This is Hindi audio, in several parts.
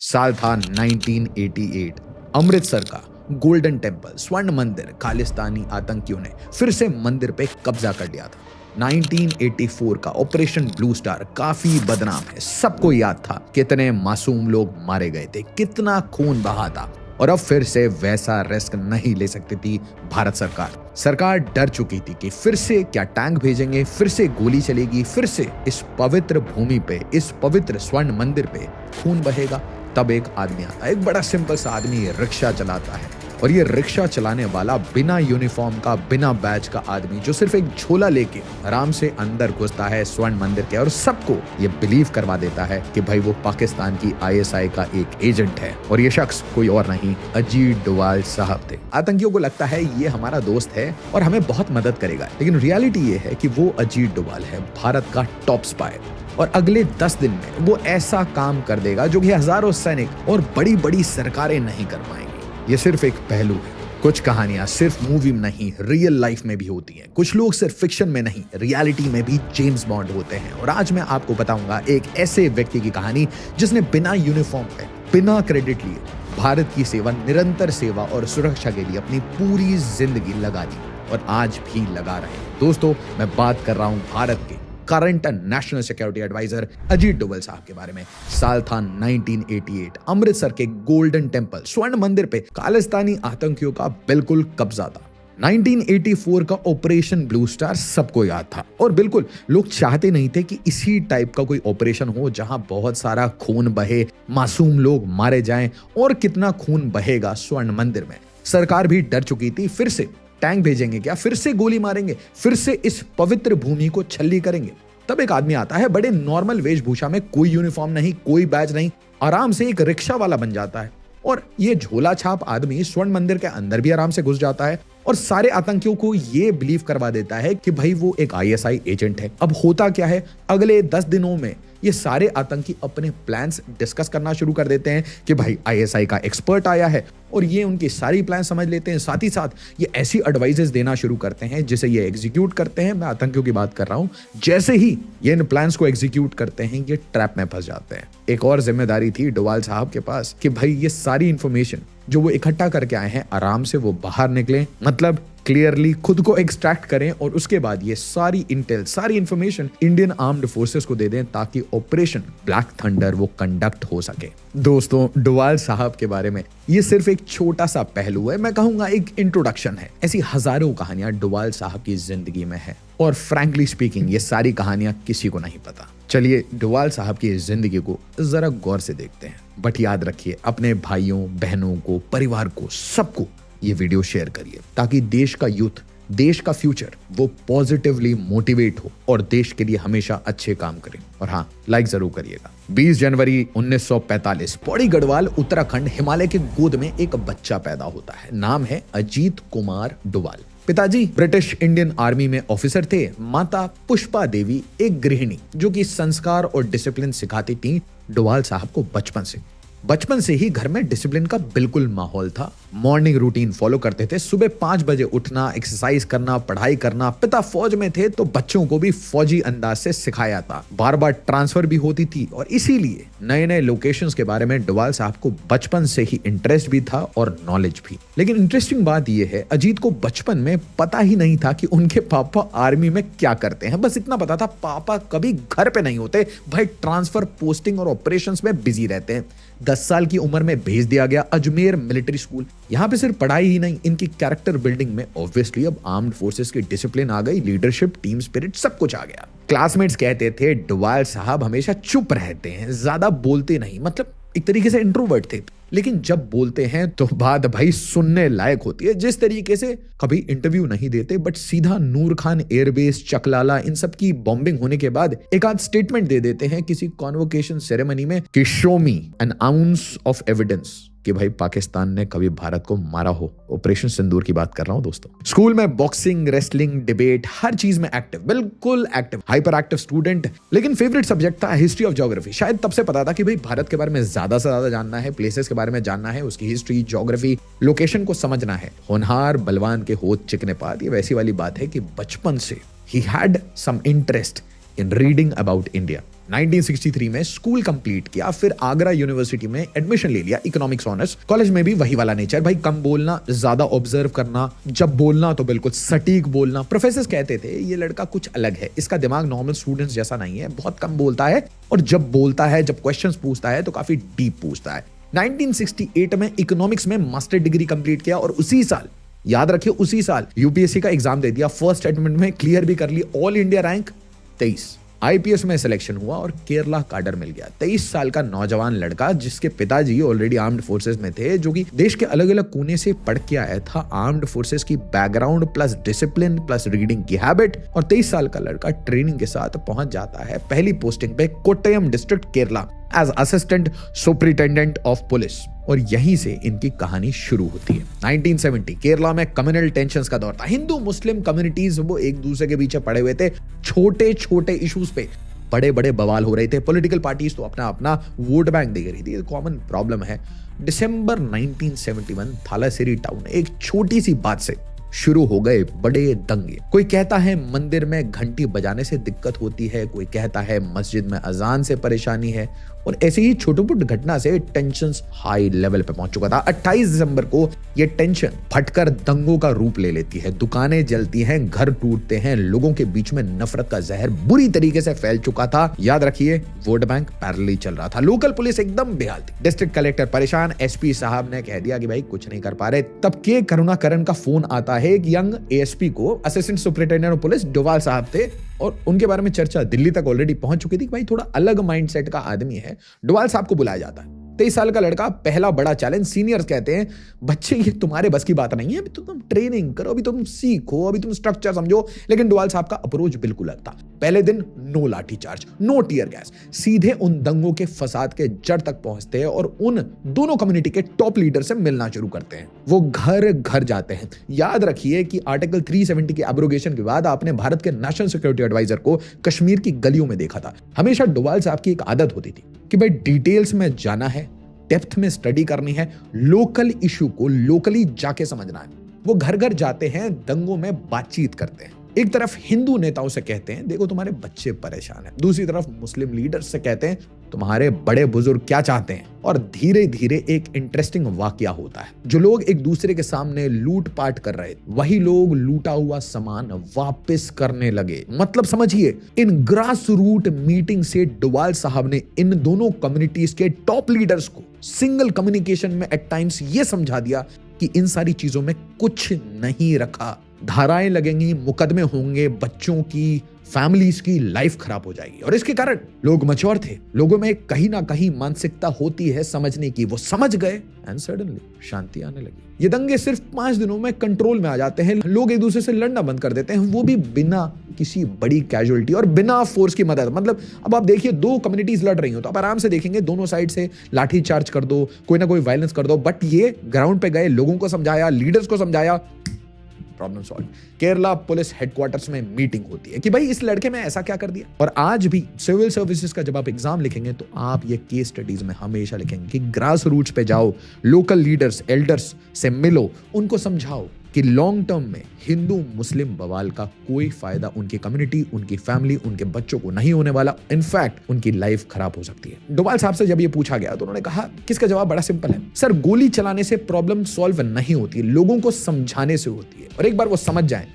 साल था 1988। अमृतसर का गोल्डन टेम्पल स्वर्ण मंदिर खालिस्तानी आतंकियों ने फिर से मंदिर पे कब्जा कर लिया था। 1984 का ऑपरेशन ब्लू स्टार काफी बदनाम है। सबको याद था कितने मासूम लोग मारे गए थे, कितना खून बहा था। और अब फिर से वैसा रिस्क नहीं ले सकती थी भारत सरकार। सरकार डर चुकी थी कि फिर से क्या टैंक भेजेंगे, फिर से गोली चलेगी, फिर से इस पवित्र भूमि पे, इस पवित्र स्वर्ण मंदिर पे खून बहेगा। तब एक आदमी आता है, एक बड़ा सिंपल सा आदमी रिक्शा चलाता है। और ये रिक्शा चलाने वाला बिना यूनिफॉर्म का, बिना बैज का आदमी जो सिर्फ एक झोला लेके आराम से अंदर घुसता है स्वर्ण मंदिर के, और सबको ये बिलीव करवा देता है कि भाई वो पाकिस्तान की आईएसआई का एक एजेंट है। और ये शख्स कोई और नहीं, अजीत डोभाल साहब थे। आतंकियों को लगता है ये हमारा दोस्त है और हमें बहुत मदद करेगा, लेकिन रियलिटी ये है कि वो अजीत डोभाल है, भारत का टॉप स्पाई। और अगले 10 दिन में वो ऐसा काम कर देगा जो कि हजारों सैनिक और बड़ी बड़ी सरकारें नहीं कर पाएंगी। ये सिर्फ एक पहलू है। कुछ कहानियां सिर्फ मूवी में नहीं, रियल लाइफ में भी होती हैं। कुछ लोग सिर्फ फिक्शन में नहीं, रियलिटी में भी जेम्स बॉन्ड होते हैं। और आज मैं आपको बताऊंगा एक ऐसे व्यक्ति की कहानी जिसने बिना यूनिफॉर्म पे, बिना क्रेडिट लिए भारत की सेवा, निरंतर सेवा और सुरक्षा के लिए अपनी पूरी जिंदगी लगा दी और आज भी लगा रहे हैं। दोस्तों, मैं बात कर रहा हूं भारत के current national security adviser Ajit Doval साहब के बारे में। साल था 1988। अमृतसर के गोल्डन टेम्पल स्वर्ण मंदिर पे खालिस्तानी आतंकियों का बिल्कुल कब्जा था। 1984 का ऑपरेशन ब्लू स्टार सबको याद था। और बिल्कुल लोग चाहते नहीं थे कि इसी टाइप का कोई ऑपरेशन हो जहां बहुत सारा खून बहे, मासूम लोग मारे जाएं। और कितना खून बहेगा स्वर्ण मंदिर में। सरकार भी डर चुकी थी, फिर से टैंक भेजेंगे क्या, फिर से गोली मारेंगे, फिर से इस पवित्र भूमि को छल्ली करेंगे। तब एक आदमी आता है बड़े नॉर्मल वेशभूषा में, कोई यूनिफॉर्म नहीं, कोई बैज नहीं, आराम से एक रिक्शा वाला बन जाता है। और ये झोला छाप आदमी स्वर्ण मंदिर के अंदर भी आराम से घुस जाता है और सारे आतंकियों को ये बिलीव करवा देता है कि भाई वो एक आईएसआई एजेंट है। अब होता क्या है, अगले 10 दिनों में ये सारे आतंकी अपने प्लान्स डिस्कस करना शुरू कर देते हैं कि भाई आईएसआई का एक्सपर्ट आया है, और ये उनकी सारी प्लान समझ लेते हैं। साथ ही साथ ये ऐसी एडवाइजेस देना शुरू करते हैं जिसे ये एग्जीक्यूट करते हैं। मैं आतंकियों की बात कर रहा हूं। जैसे ही ये इन प्लान्स को एग्जीक्यूट करते हैं, ये ट्रैप में फंस जाते हैं। एक और जिम्मेदारी थी डोभाल साहब के पास कि भाई ये सारी इंफॉर्मेशन जो वो इकट्ठा करके आए हैं, आराम से वो बाहर निकलें, मतलब क्लियरली खुद को एक्सट्रैक्ट करें, और उसके बाद ये सारी इंटेल, सारी इंफॉर्मेशन इंडियन आर्म्ड फोर्सेस को दे दें ताकि ऑपरेशन ब्लैक थंडर वो कंडक्ट हो सके। दोस्तों, डोभाल साहब के बारे में ये सिर्फ एक छोटा सा पहलू है, मैं कहूंगा एक इंट्रोडक्शन है। ऐसी हजारों कहानियां डोभाल साहब की जिंदगी में है, और फ्रैंकली स्पीकिंग ये सारी कहानियां किसी को नहीं पता। चलिए डोभाल साहब की जिंदगी को जरा गौर से देखते हैं। बट याद रखिए, अपने भाइयों बहनों को, परिवार को, सबको ये वीडियो शेयर करिए ताकि देश का यूथ, देश का फ्यूचर वो पॉजिटिवली मोटिवेट हो और देश के लिए हमेशा अच्छे काम करें। और हाँ, लाइक जरूर करिएगा। 20 जनवरी 1945 पौड़ी गढ़वाल उत्तराखंड हिमालय के गोद में एक बच्चा पैदा होता है। नाम है अजीत कुमार डोभाल। पिताजी ब्रिटिश इंडियन आर्मी में ऑफिसर थे। माता पुष्पा देवी एक गृहिणी जो कि संस्कार और डिसिप्लिन सिखाती थी डोभाल साहब को बचपन से ही घर में डिसिप्लिन का बिल्कुल माहौल था। मॉर्निंग रूटीन फॉलो करते थे। सुबह 5 बजे उठना, एक्सरसाइज करना, पढ़ाई करना। पिता फौज में थे तो बच्चों को भी फौजी अंदाज से सिखाया था। बार बार ट्रांसफर भी होती थी और इसीलिए नए नए लोकेशंस के बारे में डोभाल साहब को बचपन से ही इंटरेस्ट भी था और नॉलेज भी। लेकिन इंटरेस्टिंग बात यह है, अजीत को बचपन में पता ही नहीं था कि उनके पापा आर्मी में क्या करते हैं। बस इतना पता था, पापा कभी घर पे नहीं होते, भाई ट्रांसफर, पोस्टिंग और ऑपरेशंस में बिजी रहते हैं। 10 साल की उम्र में भेज दिया गया अजमेर मिलिट्री स्कूल। यहाँ पे सिर्फ पढ़ाई ही नहीं, इनकी कैरेक्टर बिल्डिंग में ऑब्वियसली अब आर्म्ड फोर्सेस की डिसिप्लिन आ गई, लीडरशिप, टीम स्पिरिट, सब कुछ आ गया। क्लासमेट्स कहते थे डोभाल साहब हमेशा चुप रहते हैं, ज्यादा बोलते नहीं, मतलब एक तरीके से इंट्रोवर्ट थे। लेकिन जब बोलते हैं तो बात भाई सुनने लायक होती है। जिस तरीके से कभी इंटरव्यू नहीं देते, बट सीधा नूर खान एयरबेस, चकलाला, इन सब की बॉम्बिंग होने के बाद एक आध स्टेटमेंट दे देते हैं किसी कॉन्वोकेशन सेरेमनी में कि show me N ounce of evidence कि भाई पाकिस्तान ने कभी भारत को मारा हो। ऑपरेशन सिंदूर की बात कर रहा हूं दोस्तों। स्कूल में बॉक्सिंग, रेसलिंग, डिबेट, हर चीज में एक्टिव, बिल्कुल एक्टिव, हाइपर एक्टिव स्टूडेंट। लेकिन फेवरेट सब्जेक्ट था हिस्ट्री ऑफ ज्योग्राफी। शायद तब से पता था कि भाई भारत के बारे में ज्यादा से ज्यादा जानना है, प्लेसेस के बारे में जानना है, उसकी हिस्ट्री, ज्योग्राफी, लोकेशन को समझना है। होनहार बलवान के होठ चिकने पात, ये वैसी वाली बात है कि बचपन से ही had some interest in reading about India. 1963 में स्कूल कंप्लीट किया, फिर आगरा यूनिवर्सिटी में एडमिशन ले लिया, इकोनॉमिक्स ऑनर्स। कॉलेज में भी वही वाला नेचर, भाई कम बोलना, ज्यादा ऑब्जर्व करना, जब बोलना तो बिल्कुल सटीक बोलना। प्रोफेसर्स कहते थे ये लड़का कुछ अलग है, इसका दिमाग नॉर्मल स्टूडेंट्स जैसा नहीं है, बहुत कम बोलता है और जब बोलता है, जब क्वेश्चंस पूछता है तो काफी डीप पूछता है। 1968 में इकोनॉमिक्स में मास्टर डिग्री कंप्लीट किया और उसी साल, याद रखिए उसी साल, यूपीएससी का एग्जाम दे दिया, फर्स्ट अटेम्प्ट में क्लियर भी कर ली, ऑल इंडिया रैंक 23। आईपीएस में सिलेक्शन हुआ और केरला काडर मिल गया। 23 साल का नौजवान लड़का जिसके पिताजी ऑलरेडी आर्म्ड फोर्सेस में थे, जो कि देश के अलग अलग कोने से पढ़ के आया था, आर्म्ड फोर्सेस की background plus discipline plus reading की हैबिट, और 23 साल का लड़का ट्रेनिंग के साथ पहुंच जाता है पहली पोस्टिंग पे Kottayam district Kerala as assistant superintendent of police. और यहीं से इनकी कहानी शुरू होती है। 1970 केरला में कम्युनल टेंशंस का दौर था। हिंदू मुस्लिम कम्युनिटीज वो एक दूसरे के पीछे पड़े हुए थे, छोटे छोटे इश्यूज पे बड़े बड़े बवाल हो रहे थे। पॉलिटिकल पार्टीज तो अपना अपना वोट बैंक दे रही थी, कॉमन प्रॉब्लम है। दिसंबर 1971 थालासेरी टाउन, एक छोटी सी बात से शुरू हो गए बड़े दंगे। कोई कहता है मंदिर में घंटी बजाने से दिक्कत होती है, कोई कहता है मस्जिद में अजान से परेशानी है, और ऐसी ही छोटी-मोटी घटना से टेंशन हाई लेवल पे पहुंच चुका था। 28 दिसंबर को यह टेंशन फटकर दंगों का रूप ले लेती है, दुकानें जलती हैं, घर टूटते हैं, लोगों के बीच में नफरत का जहर बुरी तरीके से फैल चुका था। याद रखिए वोट बैंक पैरेलल चल रहा था, लोकल पुलिस एकदम बेहाल थी, डिस्ट्रिक्ट कलेक्टर परेशान, एसपी साहब ने कह दिया कि भाई कुछ नहीं कर पा रहे। तब के करुणाकरण का फोन आता है एक यंग एएसपी को, assistant superintendent of police Doval साहब थे, और उनके बारे में चर्चा दिल्ली तक ऑलरेडी पहुंच चुकी थी कि भाई थोड़ा अलग माइंडसेट का आदमी है। डोवाल साहब को बुलाया जाता है। 23 साल का लड़का, पहला बड़ा चैलेंज। सीनियर्स कहते हैं बच्चे ये तुम्हारे बस की बात नहीं है, अभी तो तुम ट्रेनिंग करो, अभी तुम सीखो, अभी तुम स्ट्रक्चर समझो। लेकिन डोवाल साहब का अप्रोच बिल्कुल अलग था। पहले दिन नो लाठी चार्ज, नो टीयर गैस, सीधे उन दंगों के फसाद के जड़ तक पहुंचते हैं और उन दोनों कम्युनिटी के टॉप लीडर से मिलना शुरू करते हैं। वो घर घर जाते हैं। याद रखिए कि आर्टिकल 370 के एब्रोगेशन के बाद आपने भारत के नेशनल सिक्योरिटी एडवाइजर को कश्मीर की गलियों में देखा था। हमेशा डोवाल साहब की एक आदत होती थी कि भाई डिटेल्स में जाना है, डेप्थ में स्टडी करनी है, लोकल इशू को लोकली जाके समझना है। वो घर घर जाते हैं, दंगों में बातचीत करते हैं। एक तरफ हिंदू नेताओं से कहते हैं देखो तुम्हारे बच्चे परेशान हैं, दूसरी तरफ मुस्लिम लीडर्स से कहते हैं तुम्हारे बड़े बुजुर्ग क्या चाहते हैं। और धीरे धीरे एक इंटरेस्टिंग वाकया होता है। जो लोग एक दूसरे के सामने लूटपाट कर रहे थे, वही लोग लूटा हुआ सामान वापस करने लगे। मतलब समझिए, इन ग्रास रूट मीटिंग से डोवाल साहब ने इन दोनों कम्युनिटीज के टॉप लीडर्स को सिंगल कम्युनिकेशन में एट टाइम्स ये समझा दिया कि इन सारी चीजों में कुछ नहीं रखा। धाराएं लगेंगी, मुकदमे होंगे, बच्चों की, फैमिलीज की लाइफ खराब हो जाएगी। और इसके कारण लोग मैच्योर थे, लोगों में कहीं ना कहीं मानसिकता होती है समझने की। वो समझ गए एंड सडनली शांति आने लगी। ये दंगे सिर्फ 5 दिनों में कंट्रोल में आ जाते हैं। लोग एक दूसरे से लड़ना बंद कर देते हैं, वो भी बिना किसी बड़ी कैजुअलिटी और बिना फोर्स की मदद। मतलब अब आप देखिए, 2 कम्युनिटीज लड़ रही हो तो आप आराम से देखेंगे दोनों साइड से लाठी चार्ज कर दो, कोई ना कोई वायलेंस कर दो, बट ये ग्राउंड पे गए, लोगों को समझाया, लीडर्स को समझाया, problem solve. Kerala police headquarters में मीटिंग होती है कि भाई इस लड़के में ऐसा क्या कर दिया। और आज भी सिविल सर्विसेज का जब आप एग्जाम लिखेंगे तो आप ये केस स्टडीज में हमेशा लिखेंगे कि ग्रास रूट्स पे जाओ, लोकल लीडर्स, एल्डर्स से मिलो, उनको समझाओ कि लॉन्ग टर्म में हिंदू मुस्लिम बवाल का कोई फायदा उनकी कम्युनिटी, उनकी फैमिली, उनके बच्चों को नहीं होने वाला। इनफैक्ट उनकी लाइफ खराब हो सकती है। डोवाल साहब से जब ये पूछा गया तो उन्होंने कहा कि इसका जवाब बड़ा सिंपल है सर, गोली चलाने से प्रॉब्लम सॉल्व नहीं होती, लोगों को समझाने से होती है। और एक बार वो समझ जाए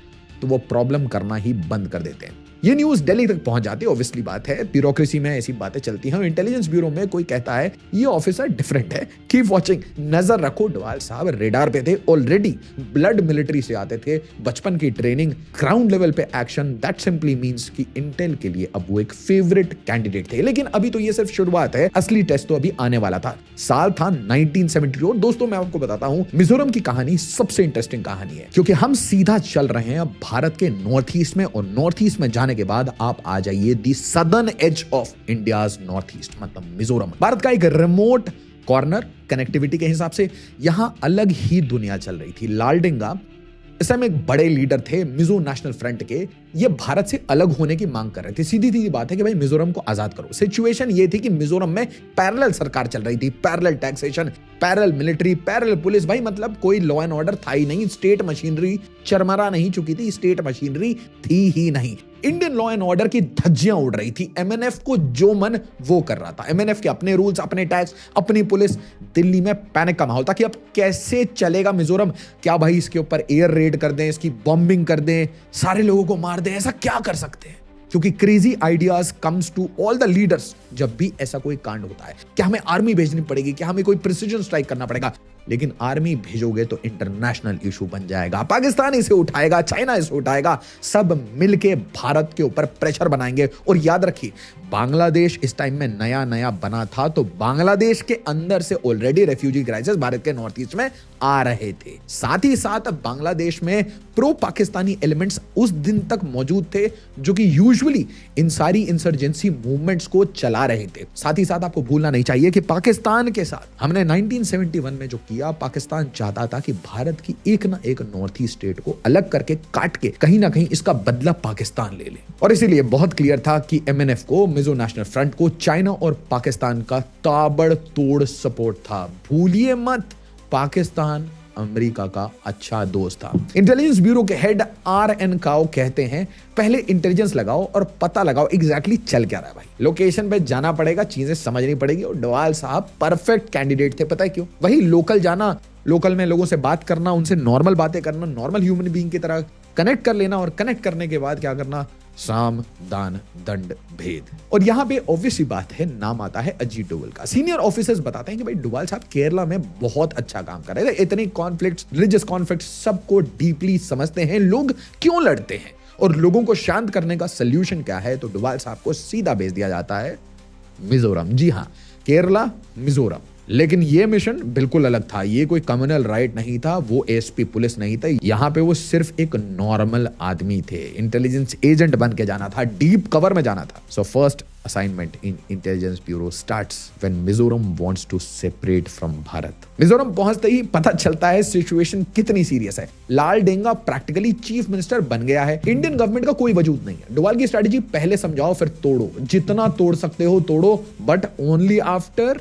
तो वो प्रॉब्लम करना ही बंद कर देते हैं। ये न्यूज दिल्ली तक पहुंच जाती है। ऑब्वियसली बात है, ब्यूरोक्रेसी में ऐसी बातें चलती हैं। इंटेलिजेंस ब्यूरो में कोई कहता है ये ऑफिसर डिफरेंट है, कीप वॉचिंग, नजर रखो। डोवाल साहब रेडार पे थे, ऑलरेडी ब्लड मिलिट्री से आते थे, बचपन की ट्रेनिंग, ग्राउंड लेवल पे एक्शन। दैट सिंपली मींस कि इंटेल के लिए अब वो एक फेवरेट कैंडिडेट थे। लेकिन अभी तो ये सिर्फ शुरुआत है, असली टेस्ट तो अभी आने वाला था। साल था 1972। और दोस्तों मैं आपको बताता हूं, मिजोरम की कहानी सबसे इंटरेस्टिंग कहानी है, क्योंकि हम सीधा चल रहे हैं भारत के नॉर्थ ईस्ट में, और नॉर्थ ईस्ट में जाने के बाद आप आ जाइए the southern edge of India's north east, मतलब मिजोरम। भारत का एक रिमोट कॉर्नर, कनेक्टिविटी के हिसाब से यहां अलग ही दुनिया चल रही थी। लालडेंगा इस समय एक बड़े लीडर थे मिजो नेशनल फ्रंट के, ये भारत से अलग होने की मांग कर रहे थे। सीधी सीधी बात है कि भाई मिजोरम को आजाद करो। सिचुएशन ये थी कि मिजोरम में पैरेलल सरकार चल रही थी, parallel taxation, parallel military, parallel police. भाई मतलब कोई लॉ एंड ऑर्डर था ही नहीं, स्टेट मशीनरी चरमरा नहीं चुकी थी, स्टेट मशीनरी थी ही नहीं। इंडियन लॉ एंड ऑर्डर की धज्जियां उड़ रही थी। एमएनएफ को जो मन वो कर रहा था। एमएनएफ के अपने रूल्स, अपने टैक्स, अपनी पुलिस। दिल्ली में पैनिक का माहौल था कि अब कैसे चलेगा मिजोरम। क्या भाई इसके ऊपर एयर रेड कर दें, इसकी बॉम्बिंग कर दें, सारे लोगों को मार दें, ऐसा क्या कर सकते हैं? क्योंकि crazy ideas comes to all the leaders जब भी ऐसा कोई कांड होता है। क्या हमें आर्मी भेजनी पड़ेगी, क्या हमें कोई प्रिसीजन स्ट्राइक करना पड़ेगा? लेकिन आर्मी भेजोगे तो इंटरनेशनल इशू बन जाएगा, पाकिस्तान इसे उठाएगा, चाइना इसे उठाएगा, सब मिलके भारत के ऊपर प्रेशर बनाएंगे। और याद रखिए, बांग्लादेश इस टाइम में नया नया बना था, तो बांग्लादेश के अंदर से ऑलरेडी रेफ्यूजी क्राइसिस भारत के नॉर्थ ईस्ट में आ रहे थे। साथ ही साथ बांग्लादेश में प्रो पाकिस्तानी एलिमेंट्स उस दिन तक मौजूद थे जो कि यूजुअली इन सारी इंसर्जेंसी मूवमेंट्स को चला रहे थे। साथ ही साथ आपको भूलना नहीं चाहिए कि पाकिस्तान के साथ हमने 1971 में जो किया, पाकिस्तान चाहता था कि भारत की एक ना एक नॉर्थ ईस्ट स्टेट को अलग करके काट के कहीं ना कहीं इसका बदला पाकिस्तान ले ले। और इसीलिए बहुत क्लियर था कि एमएनएफ को, मिजो नेशनल फ्रंट को चाइना और पाकिस्तान का ताबड़तोड़ सपोर्ट था। भूलिए मत, पाकिस्तान अमेरिका का अच्छा दोस्त था। इंटेलिजेंस ब्यूरो के हेड RN काओ कहते हैं, पहले इंटेलिजेंस लगाओ और पता लगाओ एग्जैक्टली चल क्या रहा है। भाई लोकेशन पे जाना पड़ेगा, चीजें समझनी पड़ेगी। और डोवाल साहब परफेक्ट कैंडिडेट थे। पता है क्यों? वही लोकल जाना, लोकल में लोगों से बात करना, उनसे नॉर्मल बातें करना, नॉर्मल ह्यूमन बीइंग की तरह कनेक्ट कर लेना, और कनेक्ट करने के बाद क्या करना? साम दान दंड भेद। और यहां पे ऑब्वियस सी बात है, नाम आता है अजीत डोभाल का। सीनियर ऑफिसर्स बताते हैं कि भाई डोभाल साहब केरला में बहुत अच्छा काम कर रहे थे। इतने कॉन्फ्लिक्ट्स, रिलीजियस कॉन्फ्लिक्ट्स सबको डीपली समझते हैं, लोग क्यों लड़ते हैं और लोगों को शांत करने का सोल्यूशन क्या है। तो डोभाल साहब को सीधा भेज दिया जाता है मिजोरम। जी हाँ, केरला, मिजोरम। लेकिन ये मिशन बिल्कुल अलग था। ये कोई कम्युनल राइट नहीं था, वो एसपी पुलिस नहीं था। यहाँ पे वो सिर्फ एक नॉर्मल आदमी थे। इंटेलिजेंस एजेंट बन के जाना था, डीप कवर में जाना था। So first assignment in Intelligence Bureau starts when Mizoram wants to separate from Bharat. Mizoram पहुंचते ही पता चलता है सिचुएशन कितनी सीरियस है। Lal Denga practically chief minister बन गया है। इंडियन गवर्नमेंट का कोई वजूद नहीं है। डोभाल की स्ट्रेटजी, पहले समझाओ फिर तोड़ो, जितना तोड़ सकते हो तोड़ो, बट ओनली आफ्टर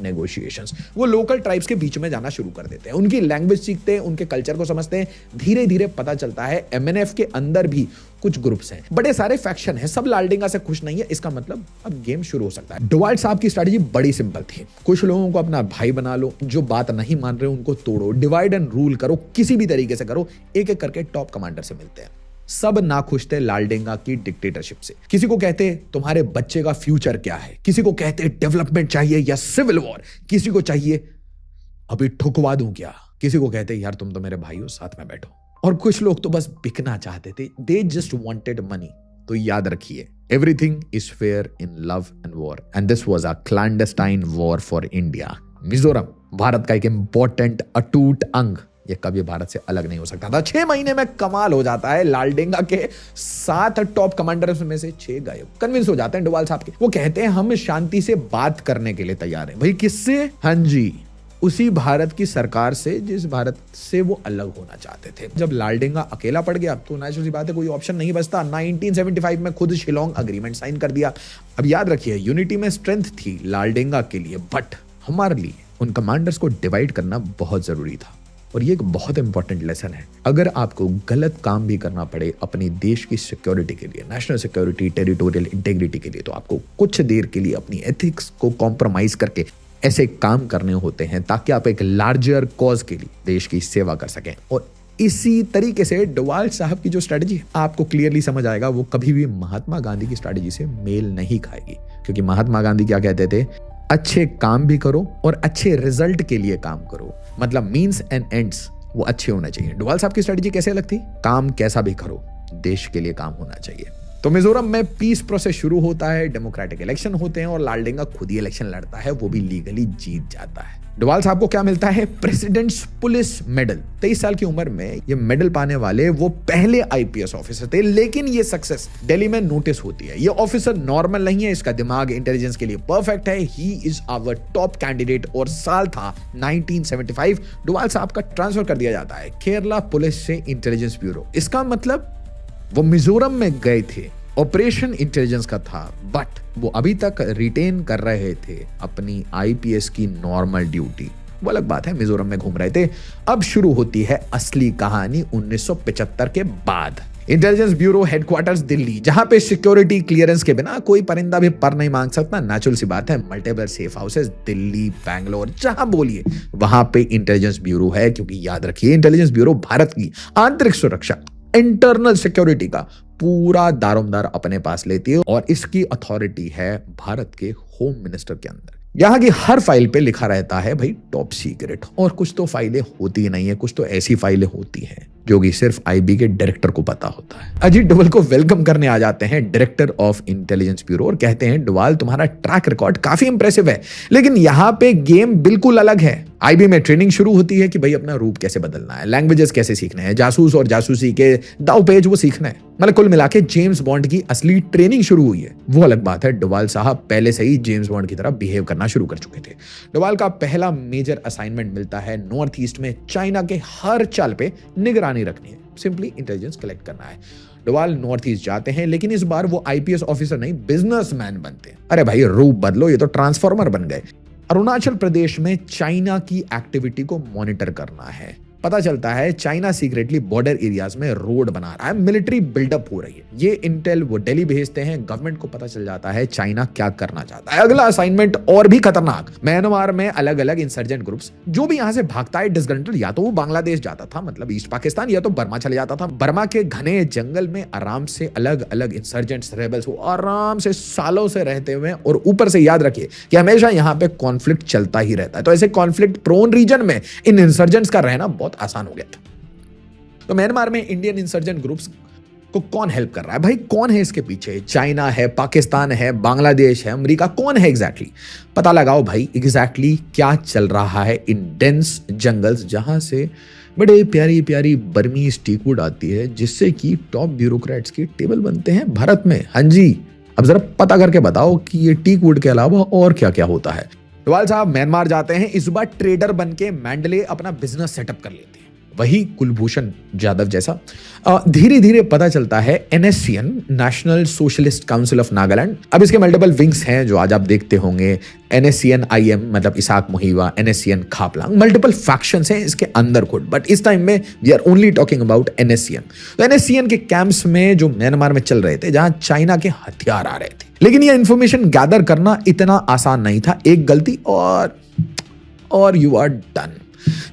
नेगोशिएशंस। वो लोकल ट्राइब्स के बीच में जाना शुरू कर देते हैं, उनकी लैंग्वेज सीखते हैं, उनके कल्चर को समझते हैं। धीरे धीरे पता चलता है एमएनएफ के अंदर भी कुछ ग्रुप्स हैं, बड़े सारे फैक्शन हैं, सब लाल डेंगा से खुश नहीं है। इसका मतलब अब गेम शुरू हो सकता है। डोभाल साहब की स्ट्रेटजी बड़ी सिंपल थी। कुछ लोगों को अपना भाई बना लो, जो बात नहीं मान रहे उनको तोड़ो, डिवाइड एंड रूल करो, किसी भी तरीके से करो। एक एक करके टॉप कमांडर से मिलते हैं। सब नाखुश थे लाल डेंगा की डिक्टेटरशिप से। किसी को कहते तुम्हारे बच्चे का फ्यूचर क्या है, किसी को कहते डेवलपमेंट चाहिए या सिविल वॉर, किसी को चाहिए अभी ठुकवा दूं क्या, किसी को कहते यार तुम तो मेरे भाई हो, साथ में बैठो। और कुछ लोग तो बस बिकना चाहते थे, दे जस्ट वांटेड मनी। तो याद रखिए, everything is fair in love and war, and this was a clandestine war for India. Mizoram Bharat का एक इंपॉर्टेंट अटूट अंग, ये कभी भारत से अलग नहीं हो सकता था। 6 महीने में कमाल हो जाता है। लाल डेंगा के 7 टॉप कमांडर्स में से 6 गायब। कन्विंस हो जाते हैं डोभाल साहब के। वो कहते हैं हम शांति से बात करने के लिए तैयार हैं। भाई किससे? हाँ जी, उसी भारत की सरकार से जिस भारत से वो अलग होना चाहते थे। जब लाल डेंगा अकेला पड़ गया तो नेचुरल सी बात है, कोई ऑप्शन नहीं बचता। 1975 में खुद शिलोंग अग्रीमेंट साइन कर दिया। अब याद रखिए, यूनिटी में स्ट्रेंथ थी लाल डेंगा के लिए, बट हमारे लिए उन कमांडर्स को डिवाइड करना बहुत जरूरी था। और ये एक बहुत इंपॉर्टेंट लेसन है। अगर आपको गलत काम भी करना पड़े अपने देश की सिक्योरिटी के लिए, नेशनल सिक्योरिटी, टेरिटोरियल इंटेग्रिटी के लिए, तो आपको कुछ देर के लिए अपनी एथिक्स को कॉम्प्रोमाइज करके ऐसे काम करने होते हैं ताकि आप एक लार्जर कॉज के लिए देश की सेवा कर सकें। और इसी तरीके से डोभाल साहब की जो स्ट्रेटजी आपको क्लियरली समझ आएगा, वो कभी भी महात्मा गांधी की स्ट्रेटजी से मेल नहीं खाएगी। क्योंकि महात्मा गांधी क्या कहते थे? अच्छे काम भी करो और अच्छे रिजल्ट के लिए काम करो। मतलब मीन्स एंड एंड्स वो अच्छे होने चाहिए। डोभाल साहब की स्ट्रेटजी कैसे अलग थी? काम कैसा भी करो, देश के लिए काम होना चाहिए। तो मिजोरम में पीस प्रोसेस शुरू होता है, डेमोक्रेटिक इलेक्शन होते हैं और लाल डेंगा खुद ही इलेक्शन लड़ता है, वो भी लीगली जीत जाता है। डोभाल साहब को क्या मिलता है? Presidents police medal. 23 साल की उम्र में ये मेडल पाने वाले वो पहले आईपीएस ऑफिसर थे। लेकिन ये सक्सेस दिल्ली में नोटिस होती है। ये ऑफिसर नॉर्मल नहीं है, इसका दिमाग इंटेलिजेंस के लिए परफेक्ट है। He is our top candidate. और साल था 1975। डोभाल साहब का ट्रांसफर कर दिया जाता है केरला पुलिस से इंटेलिजेंस ब्यूरो। इसका मतलब वो मिजोरम में गए थे, ऑपरेशन इंटेलिजेंस का था, बट वो अभी तक रिटेन कर रहे थे अपनी आईपीएस की नॉर्मल ड्यूटी। वो अलग बात है, मिजोरम में घूम रहे थे। अब शुरू होती है असली कहानी 1975 के बाद। इंटेलिजेंस ब्यूरो हेडक्वार्टर्स दिल्ली, जहां पे सिक्योरिटी क्लियरेंस के बिना कोई परिंदा भी पर नहीं मांग सकता। नेचुरल सी बात है, multiple safe houses Delhi, Bangalore, जहां बोलिए वहां पे इंटेलिजेंस ब्यूरो है, क्योंकि याद रखिए इंटेलिजेंस ब्यूरो भारत की आंतरिक सुरक्षा, इंटरनल सिक्योरिटी का पूरा दारोमदार अपने पास लेती है और इसकी अथॉरिटी है भारत के होम मिनिस्टर के अंदर। यहां की हर फाइल पे लिखा रहता है भाई टॉप सीक्रेट, और कुछ तो फाइलें होती ही नहीं है, कुछ तो ऐसी फाइलें होती हैं जो कि सिर्फ आईबी के डायरेक्टर को पता होता है। अजीत डोभाल को वेलकम करने आ जाते हैं डायरेक्टर ऑफ इंटेलिजेंस ब्यूरो और कहते हैं डोभाल तुम्हारा ट्रैक रिकॉर्ड काफी इंप्रेसिव है, लेकिन यहाँ पे गेम बिल्कुल अलग है। आईबी में ट्रेनिंग शुरू होती है कि भाई अपना रूप कैसे बदलना है, लैंग्वेजेस कैसे सीखने हैं, जासूस और जासूसी के दाव पेज वो सीखना है। मतलब कुल मिला के जेम्स बॉन्ड की असली ट्रेनिंग शुरू हुई है। वो अलग बात है, डोभाल साहब पहले से ही जेम्स बॉन्ड की तरह बिहेव करना शुरू कर चुके थे। डोभाल का पहला मेजर असाइनमेंट मिलता है नॉर्थ ईस्ट में चाइना के हर चाल पे निगरानी रखनी है, सिंपली इंटेलिजेंस कलेक्ट करना है। डोभाल नॉर्थ ईस्ट जाते हैं, लेकिन इस बार वो आईपीएस ऑफिसर नहीं बिजनेसमैन बनते हैं। अरे भाई रूप बदलो, ये तो ट्रांसफॉर्मर बन गए। अरुणाचल प्रदेश में चाइना की एक्टिविटी को मॉनिटर करना है। पता चलता है चाइना सीक्रेटली बॉर्डर एरियाज में रोड बना रहा है, मिलिट्री बिल्डअप हो रही है। ये इंटेल वो दिल्ली भेजते हैं, गवर्नमेंट को पता चल जाता है चाइना क्या करना चाहता है। अगला असाइनमेंट और भी खतरनाक, म्यांमार में अलग अलग इंसर्जेंट ग्रुप्स, जो भी यहां से भागता है डिसग्रंटल, या तो वो बांग्लादेश जाता था मतलब ईस्ट पाकिस्तान, या तो बर्मा चले जाता था। बर्मा के घने जंगल में आराम से अलग अलग इंसर्जेंट्स रेबल्स वो आराम से सालों से रहते हुए, और ऊपर से याद रखिए कि हमेशा यहां पे कॉन्फ्लिक्ट चलता ही रहता है। तो ऐसे कॉन्फ्लिक्ट प्रोन रीजन में इन इंसर्जेंट्स का रहना बहुत आसान हो गया था। तो म्यांमार में इंडियन इंसर्जेंट ग्रुप्स को कौन हेल्प कर रहा है? भाई कौन है इसके पीछे? चाइना है, पाकिस्तान है, बांग्लादेश है, अमेरिका, कौन है एग्जैक्टली? पता लगाओ भाई एग्जैक्टली क्या चल रहा है इन डेंस जंगल्स, जहां से बड़े प्यारी प्यारी बर्मीज टीकवुड आती है, जिससे कि टॉप ब्यूरोक्रेट्स के टेबल बनते हैं भारत में। हाँ जी, अब जरा पता करके बताओ कि ये टीकवुड के अलावा और क्या क्या होता है। डोभाल साहब म्यांमार जाते हैं, इस बार ट्रेडर बन के मैंडले अपना बिजनेस सेटअप कर लेते हैं, वही कुलभूषण जाधव जैसा। धीरे धीरे पता चलता है NSCN, national socialist council of Nagaland. अब इसके मल्टीपल विंग्स हैं जो आज आप देखते होंगे, एनएससीएन आईएम मतलब Isak Muivah, NSCN Khaplang, multiple factions हैं इसके अंदर खुद, बट इस टाइम में we are only talking about NSCN. तो एनएससीएन के कैंप्स में जो म्यांमार में चल रहे थे, जहां चाइना के हथियार आ रहे थे, लेकिन यह इंफॉर्मेशन गैदर करना इतना आसान नहीं था। एक गलती और यू आर डन।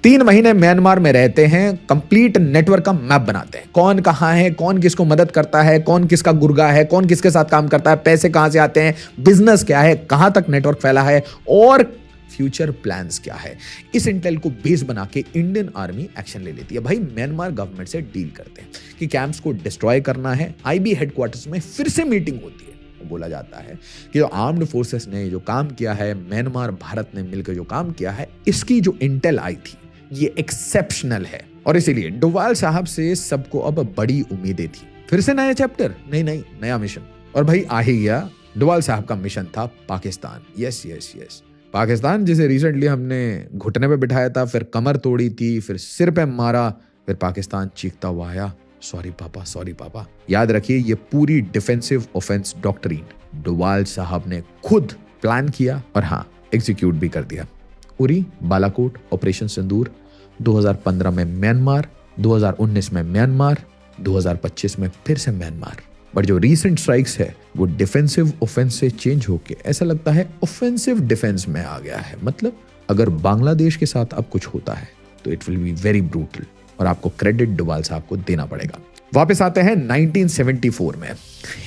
3 महीने म्यांमार में रहते हैं, कंप्लीट नेटवर्क का मैप बनाते हैं, कौन कहां है, कौन किसको मदद करता है, कौन किसका गुर्गा है, कौन किसके साथ काम करता है, पैसे कहां से आते हैं, बिजनेस क्या है, कहां तक नेटवर्क फैला है, और फ्यूचर प्लान्स क्या है। इस इंटेल को बेस बना के इंडियन आर्मी एक्शन ले लेती है। भाई म्यांमार गवर्नमेंट से डील करते हैं कि कैंप्स को डिस्ट्रॉय करना है। आईबी हेडक्वार्टर्स में फिर से मीटिंग होती है। बोला जाता है कि जो आर्म्ड फोर्सेस ने जो काम किया है, म्यांमार भारत ने मिलकर जो काम किया है, इसकी जो इंटेल आई थी ये एक्सेप्शनल है, और इसीलिए डोभाल साहब से सबको अब बड़ी उम्मीदें थी। फिर से नया चैप्टर, नहीं नया मिशन, और भाई आ ही गया। डोभाल साहब का मिशन था पाकिस्तान। यस पाकिस्तान, जिसे रिसेंटली हमने घुटने पे बिठाया था, फिर कमर तोड़ी थी, फिर सिर पे मारा, फिर पाकिस्तान चीखता हुआ आया, सॉरी पापा। याद रखिए ये पूरी डिफेंसिव ऑफेंस डॉक्ट्रिन डोभाल साहब ने खुद प्लान किया और हाँ एग्जीक्यूट भी कर दिया। उरी, बालाकोट, ऑपरेशन सिंदूर, 2015 में म्यांमार, 2019 में म्यांमार, 2025 में फिर से म्यांमार। बट जो रीसेंट स्ट्राइक्स है वो डिफेंसिव ऑफेंस से चेंज होके ऐसा लगता है ऑफेंसिव डिफेंस में आ गया है। मतलब अगर बांग्लादेश के साथ अब कुछ होता है तो it will be very brutal, और आपको क्रेडिट डोभाल साहब को देना पड़ेगा। वापस आते हैं 1974 में।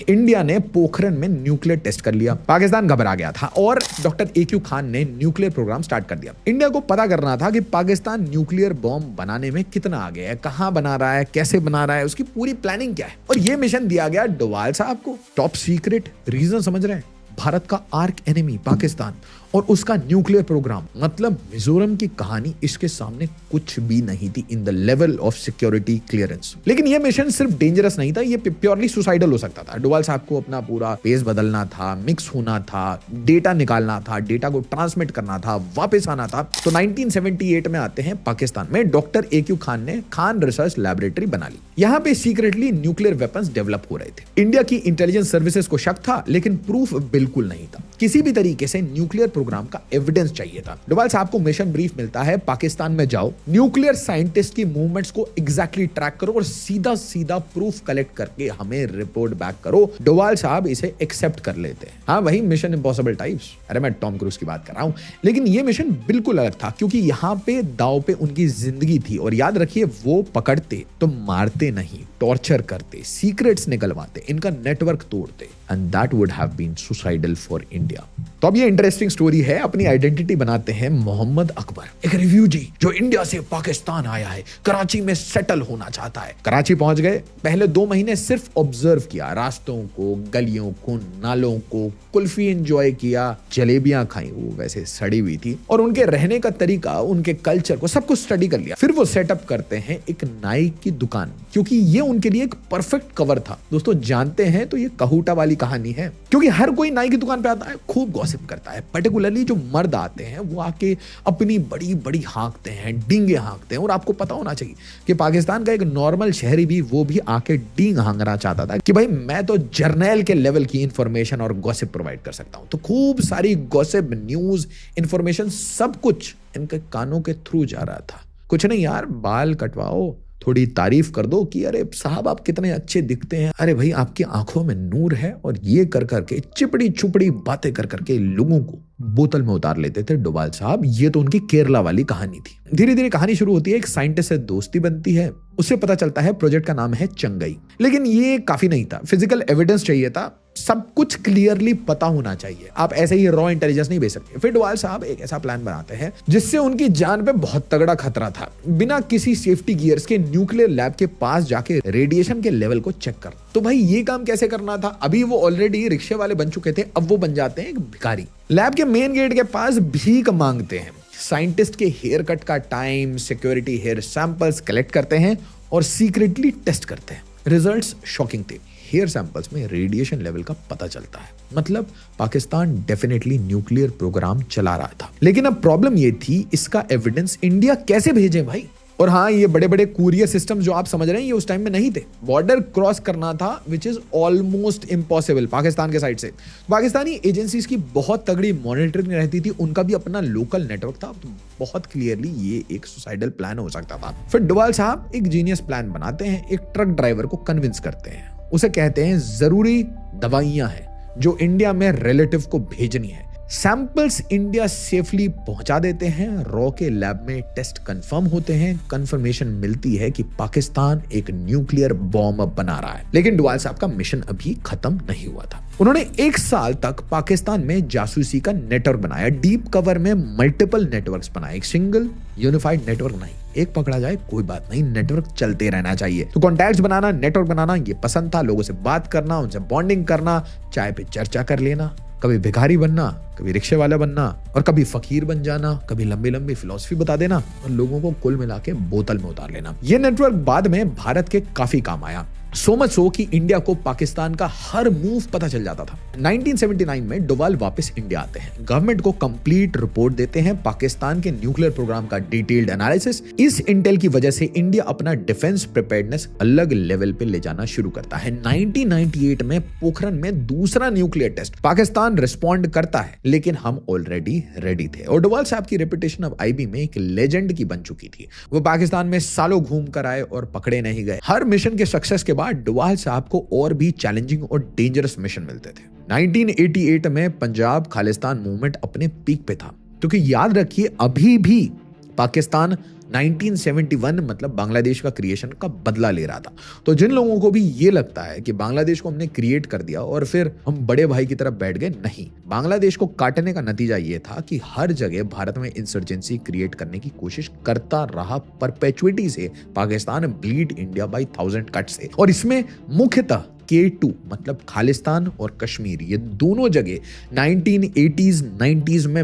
इंडिया ने पोखरण में न्यूक्लियर टेस्ट कर लिया। पाकिस्तान घबरा गया था और डॉक्टर AQ खान ने न्यूक्लियर प्रोग्राम स्टार्ट कर दिया। इंडिया को पता करना था कि पाकिस्तान न्यूक्लियर बॉम्ब बनाने में कितना आगे है, कहां बना रहा है, कैसे बना रहा है, उसकी पूरी प्लानिंग क्या है। और यह मिशन दिया गया डोभाल साहब को, टॉप सीक्रेट। रीजन समझ रहे हैं? भारत का आर्क एनिमी पाकिस्तान और उसका न्यूक्लियर प्रोग्राम, मतलब मिजोरम की कहानी इसके सामने कुछ भी नहीं थी in the level of security clearance. लेकिन यह मिशन सिर्फ डेंजरस नहीं था, ये प्योरली सुसाइडल हो सकता था। डोवाल साहब को अपना पूरा पेस बदलना था, मिक्स होना था, डेटा निकालना था, डेटा को ट्रांसमिट करना था, वापस आना था। तो 1978 में आते हैं पाकिस्तान में, डॉक्टर AQ खान ने खान रिसर्च लैबोरेटरी बना ली। यहाँ पे सीक्रेटली न्यूक्लियर वेपन्स डेवलप हो रहे थे। इंडिया की इंटेलिजेंस सर्विसेज को शक था, लेकिन प्रूफ बिल्कुल नहीं था। किसी भी तरीके से न्यूक्लियर प्रोग्राम का एविडेंस चाहिए था। डोवाल साहब को मिशन ब्रीफ मिलता है, पाकिस्तान में जाओ, न्यूक्लियर साइंटिस्ट की मूवमेंट्स को एग्जैक्टली ट्रैक करो और सीधा सीधा प्रूफ कलेक्ट करके हमें रिपोर्ट बैक करो। डोवाल साहब इसे एक्सेप्ट कर लेते हैं। हाँ, वही मिशन इम्पॉसिबल टाइप्स, अरे मैं टॉम क्रूज की बात कर रहा हूं। लेकिन ये मिशन बिल्कुल अलग था, क्योंकि यहाँ पे दांव पे उनकी जिंदगी थी। और याद रखिए, वो पकड़ते तो मारते नहीं, टॉर्चर करते, सीक्रेट्स निकलवाते, इनका नेटवर्क तोड़ते, and that would have been suicidal for India. तो अब ये इंटरेस्टिंग स्टोरी है। अपनी आइडेंटिटी बनाते हैं मोहम्मद अकबर, एक रिफ्यूजी जो इंडिया से पाकिस्तान आया है, कराची में सेटल होना चाहता है। कराची पहुंच गए, पहले 2 महीने सिर्फ ऑब्जर्व किया, रास्तों को, गलियों को, नालों को, कुल्फी एंजॉय किया, जलेबियां खाई, वो वैसे सड़ी हुई थी, और उनके रहने का तरीका, उनके कल्चर को सब कुछ स्टडी कर लिया। फिर वो सेटअप करते हैं एक नाई की दुकान, क्योंकि ये उनके लिए एक परफेक्ट कवर था। दोस्तों जानते हैं तो ये कहूटा वाली कहानी है, क्योंकि हर कोई नाई की दुकान पे आता है, खूब गॉसिप करता है। पर्टिकुलरली जो मर्द आते हैं वो आके अपनी बड़ी बड़ी हाँकते हैं, डींगे हाँकते हैं। और आपको पता होना चाहिए कि पाकिस्तान का एक नॉर्मल शहरी भी वो भी आके डींग हाँकना चाहता था कि भाई मैं तो जर्नैल के लेवल की इंफॉर्मेशन और गॉसिप प्रोवाइड कर सकता हूं। तो खूब सारी गॉसिप, न्यूज, इंफॉर्मेशन, सब कुछ इनके कानों के थ्रू जा रहा था। कुछ नहीं यार, बाल कटवाओ, थोड़ी तारीफ कर दो कि अरे साहब आप कितने अच्छे दिखते हैं, अरे भाई आपकी आंखों में नूर है, और ये कर करके चिपड़ी चुपड़ी बातें कर करके लोगों को बोतल में उतार लेते थे डोवाल साहब। ये तो उनकी केरला वाली कहानी थी। धीरे धीरे कहानी शुरू होती है, एक साइंटिस्ट से दोस्ती बनती है, उससे पता चलता है प्रोजेक्ट का नाम है चंगई। लेकिन ये काफी नहीं था, फिजिकल एविडेंस चाहिए था, सब कुछ क्लियरली पता होना चाहिए, आप ऐसे ही रॉ इंटेलिजेंस नहीं भेज सकते। फिर डोवाल साहब एक ऐसा प्लान बनाते हैं जिससे उनकी जान पे बहुत तगड़ा खतरा था। बिना किसी सेफ्टी गियर्स के न्यूक्लियर लैब के पास जाके रेडिएशन के लेवल को चेक कर। तो भाई ये काम कैसे करना था? अभी वो ऑलरेडी रिक्शे वाले बन चुके थे, अब वो बन जाते हैं एक भिखारी। लैब के मेन गेट के पास भीख मांगते हैं, साइंटिस्ट के हेयर कट का time, security hair samples collect करते हैं और सीक्रेटली टेस्ट करते हैं। रिजल्ट्स शॉकिंग थे। हेयर सैंपल्स में रेडिएशन लेवल का पता चलता है, मतलब पाकिस्तान डेफिनेटली न्यूक्लियर प्रोग्राम चला रहा था। लेकिन अब प्रॉब्लम ये थी, इसका एविडेंस इंडिया कैसे भेजें भाई? और हाँ, ये बड़े बड़े कुरियर सिस्टम जो आप समझ रहे हैं ये उस टाइम में नहीं थे। बॉर्डर क्रॉस करना था which is almost impossible Pakistan के साइड से। पाकिस्तानी एजेंसीज की बहुत तगड़ी मॉनिटरिंग रहती थी, उनका भी अपना लोकल नेटवर्क था, तो बहुत क्लियरली ये एक सुसाइडल प्लान हो सकता था। फिर डोवाल साहब एक जीनियस प्लान बनाते हैं, एक ट्रक ड्राइवर को कन्विंस करते हैं, उसे कहते हैं जरूरी दवाइयां हैं जो इंडिया में रिलेटिव को भेजनी है। सैंपल्स इंडिया सेफली पहुंचा देते हैं, रॉ के लैब में टेस्ट कंफर्म होते हैं, कंफर्मेशन मिलती है कि पाकिस्तान एक न्यूक्लियर बॉम्ब बना रहा है। लेकिन डोवाल साहब का मिशन अभी खत्म नहीं हुआ था। उन्होंने 1 साल तक पाकिस्तान में जासूसी का नेटवर्क बनाया, डीप कवर में मल्टीपल नेटवर्क्स बनाए, एक सिंगल यूनिफाइड नेटवर्क नहीं। एक पकड़ा जाए कोई बात नहीं, नेटवर्क चलते रहना चाहिए। तो कॉन्टैक्ट्स बनाना, नेटवर्क बनाना ये पसंद था, लोगों से बात करना, उनसे बॉन्डिंग करना, चाय पे चर्चा कर लेना, कभी भिखारी बनना, कभी रिक्शे वाला बनना, और कभी फकीर बन जाना, कभी लंबी लंबी फिलॉसफी बता देना, और लोगों को कुल मिला के बोतल में उतार लेना। ये नेटवर्क बाद में भारत के काफी काम आया, सो मच सो कि इंडिया को पाकिस्तान का हर मूव पता चल जाता था। 1979 में डोवाल वापस इंडिया आते हैं, गवर्नमेंट को कंप्लीट रिपोर्ट देते हैं, पाकिस्तान के न्यूक्लियर प्रोग्राम का डिटेल्ड एनालिसिस। इस इंटेल की वजह से इंडिया अपना डिफेंस प्रिपेयर्डनेस अलग लेवल पे ले जाना शुरू करता है। 1998 में पोखरण में दूसरा न्यूक्लियर टेस्ट, पाकिस्तान रिस्पॉन्ड करता है, लेकिन हम ऑलरेडी रेडी थे। और डोवाल साहब की रेपुटेशन अब आईबी में एक लेजेंड की बन चुकी थी। वो पाकिस्तान में सालों घूम कर आए और पकड़े नहीं गए। हर मिशन के सक्सेस के बाद डोवाल साहब को और भी चैलेंजिंग और डेंजरस मिशन मिलते थे। 1988 में पंजाब खालिस्तान मूवमेंट अपने पीक पे था, क्योंकि याद रखिए अभी भी पाकिस्तान 1971 मतलब बांग्लादेश का क्रिएशन का बदला ले रहा था। तो जिन लोगों को भी ये लगता है कि बांग्लादेश को हमने क्रिएट कर दिया और फिर हम बड़े भाई की तरफ बैठ गए, नहीं, बांग्लादेश को काटने का नतीजा ये था कि हर जगह भारत में इंसर्जेंसी क्रिएट करने की कोशिश करता रहा परपेचुइटी से। Pakistan bleed India by 1000 cut से, और इसमें मुख्यतः K2 मतलब खालिस्तान और कश्मीर, ये दोनों जगह 1980s 90s में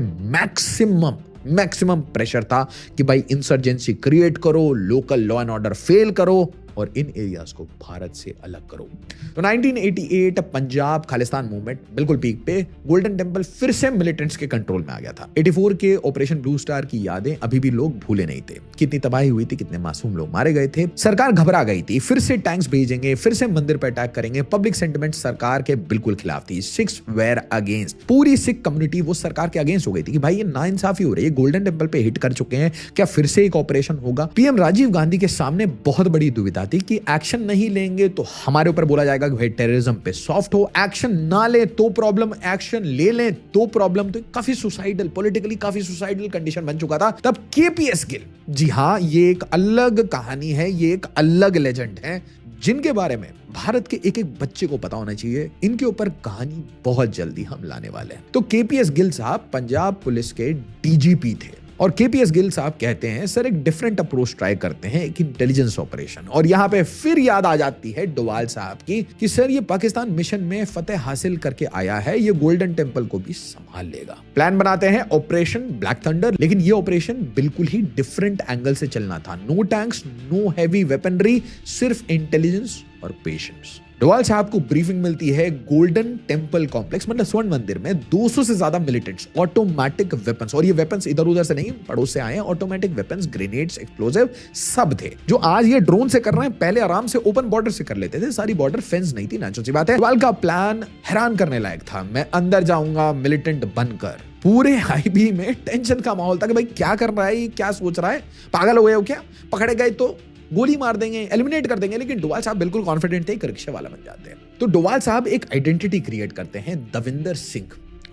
मैक्सिमम प्रेशर था कि भाई इंसर्जेंसी क्रिएट करो, local law and order fail करो और इन एरियाज को भारत से अलग करो। तो 1988 पंजाब खालिस्तान मूवमेंट बिल्कुल पीक पे, गोल्डन टेंपल फिर से मिलिटेंट्स के कंट्रोल में आ गया था। 84 के ऑपरेशन ब्लू स्टार की यादें अभी भी लोग भूले नहीं थे। कितनी तबाही हुई थी, कितने मासूम लोग मारे गए थे। सरकार घबरा गई थी, फिर से टैंक्स भेजेंगे, फिर से मंदिर पर अटैक करेंगे। पब्लिक सेंटिमेंट सरकार के बिल्कुल खिलाफ थी। सिख्स वेयर अगेंस्ट, पूरी सिख कम्युनिटी वो सरकार के अगेंस्ट हो गई थी कि भाई ये नाइंसाफी हो रही है, गोल्डन टेंपल पे हिट कर चुके हैं, क्या फिर से एक ऑपरेशन होगा। पीएम राजीव गांधी के सामने बहुत बड़ी दुविधा थी कि एक्शन नहीं लेंगे तो हमारे ऊपर बोला जाएगा कि भाई टेररिज्म पे सॉफ्ट हो, एक्शन ना ले तो प्रॉब्लम, एक्शन ले लें तो प्रॉब्लम। तो काफी सुसाइडल, पॉलिटिकली काफी सुसाइडल कंडीशन बन चुका था तब। केपीएस गिल, जी हां, ये एक अलग कहानी है, ये एक अलग लेजेंड है जिनके बारे में भारत के एक एक बच्चे को पता होना चाहिए। इनके ऊपर कहानी बहुत जल्दी हम लाने वाले हैं। तो केपीएस गिल साहब पंजाब पुलिस के डीजीपी थे और केपीएस गिल साहब कहते हैं सर एक डिफरेंट अप्रोच ट्राई करते हैं, एक इंटेलिजेंस ऑपरेशन। और यहां पे फिर याद आ जाती है डोवाल साहब की कि सर ये पाकिस्तान मिशन में फतेह हासिल करके आया है, ये गोल्डन टेंपल को भी संभाल लेगा। प्लान बनाते हैं ऑपरेशन ब्लैक थंडर, लेकिन ये ऑपरेशन बिल्कुल ही डिफरेंट एंगल से चलना था। No tanks, no heavy weaponry, सिर्फ इंटेलिजेंस और पेशेंस। डोवाल साहब को ब्रीफिंग मिलती है गोल्डन टेंपल कॉम्प्लेक्स मतलब स्वर्ण मंदिर में 200 से ज्यादा मिलिटेंट्स, ऑटोमेटिक वेपन्स, और ये वेपन्स इधर उधर से नहीं पड़ोस से आए हैं, ऑटोमेटिक वेपन्स, ग्रेनेड्स, एक्सप्लोजिव सब थे। जो आज ये ड्रोन से कर रहे हैं, पहले आराम से ओपन बॉर्डर से कर लेते थे, सारी बॉर्डर फेंस नहीं थी, नेचुरल सी बात है। डोवाल का प्लान हैरान करने लायक था। मैं अंदर जाऊंगा मिलिटेंट बनकर। पूरे आईबी में टेंशन का माहौल था कि भाई क्या कर रहा है, क्या सोच रहा है, पागल हो गए हो क्या, पकड़े गए तो गोली मार देंगे, एलिमिनेट कर देंगे। लेकिन डोवाल साहब बिल्कुल कॉन्फिडेंट थे, एक रिक्शा वाला बन जाते हैं। तो डोवाल साहब एक आइडेंटिटी क्रिएट करते हैं, दविंदर सिंह,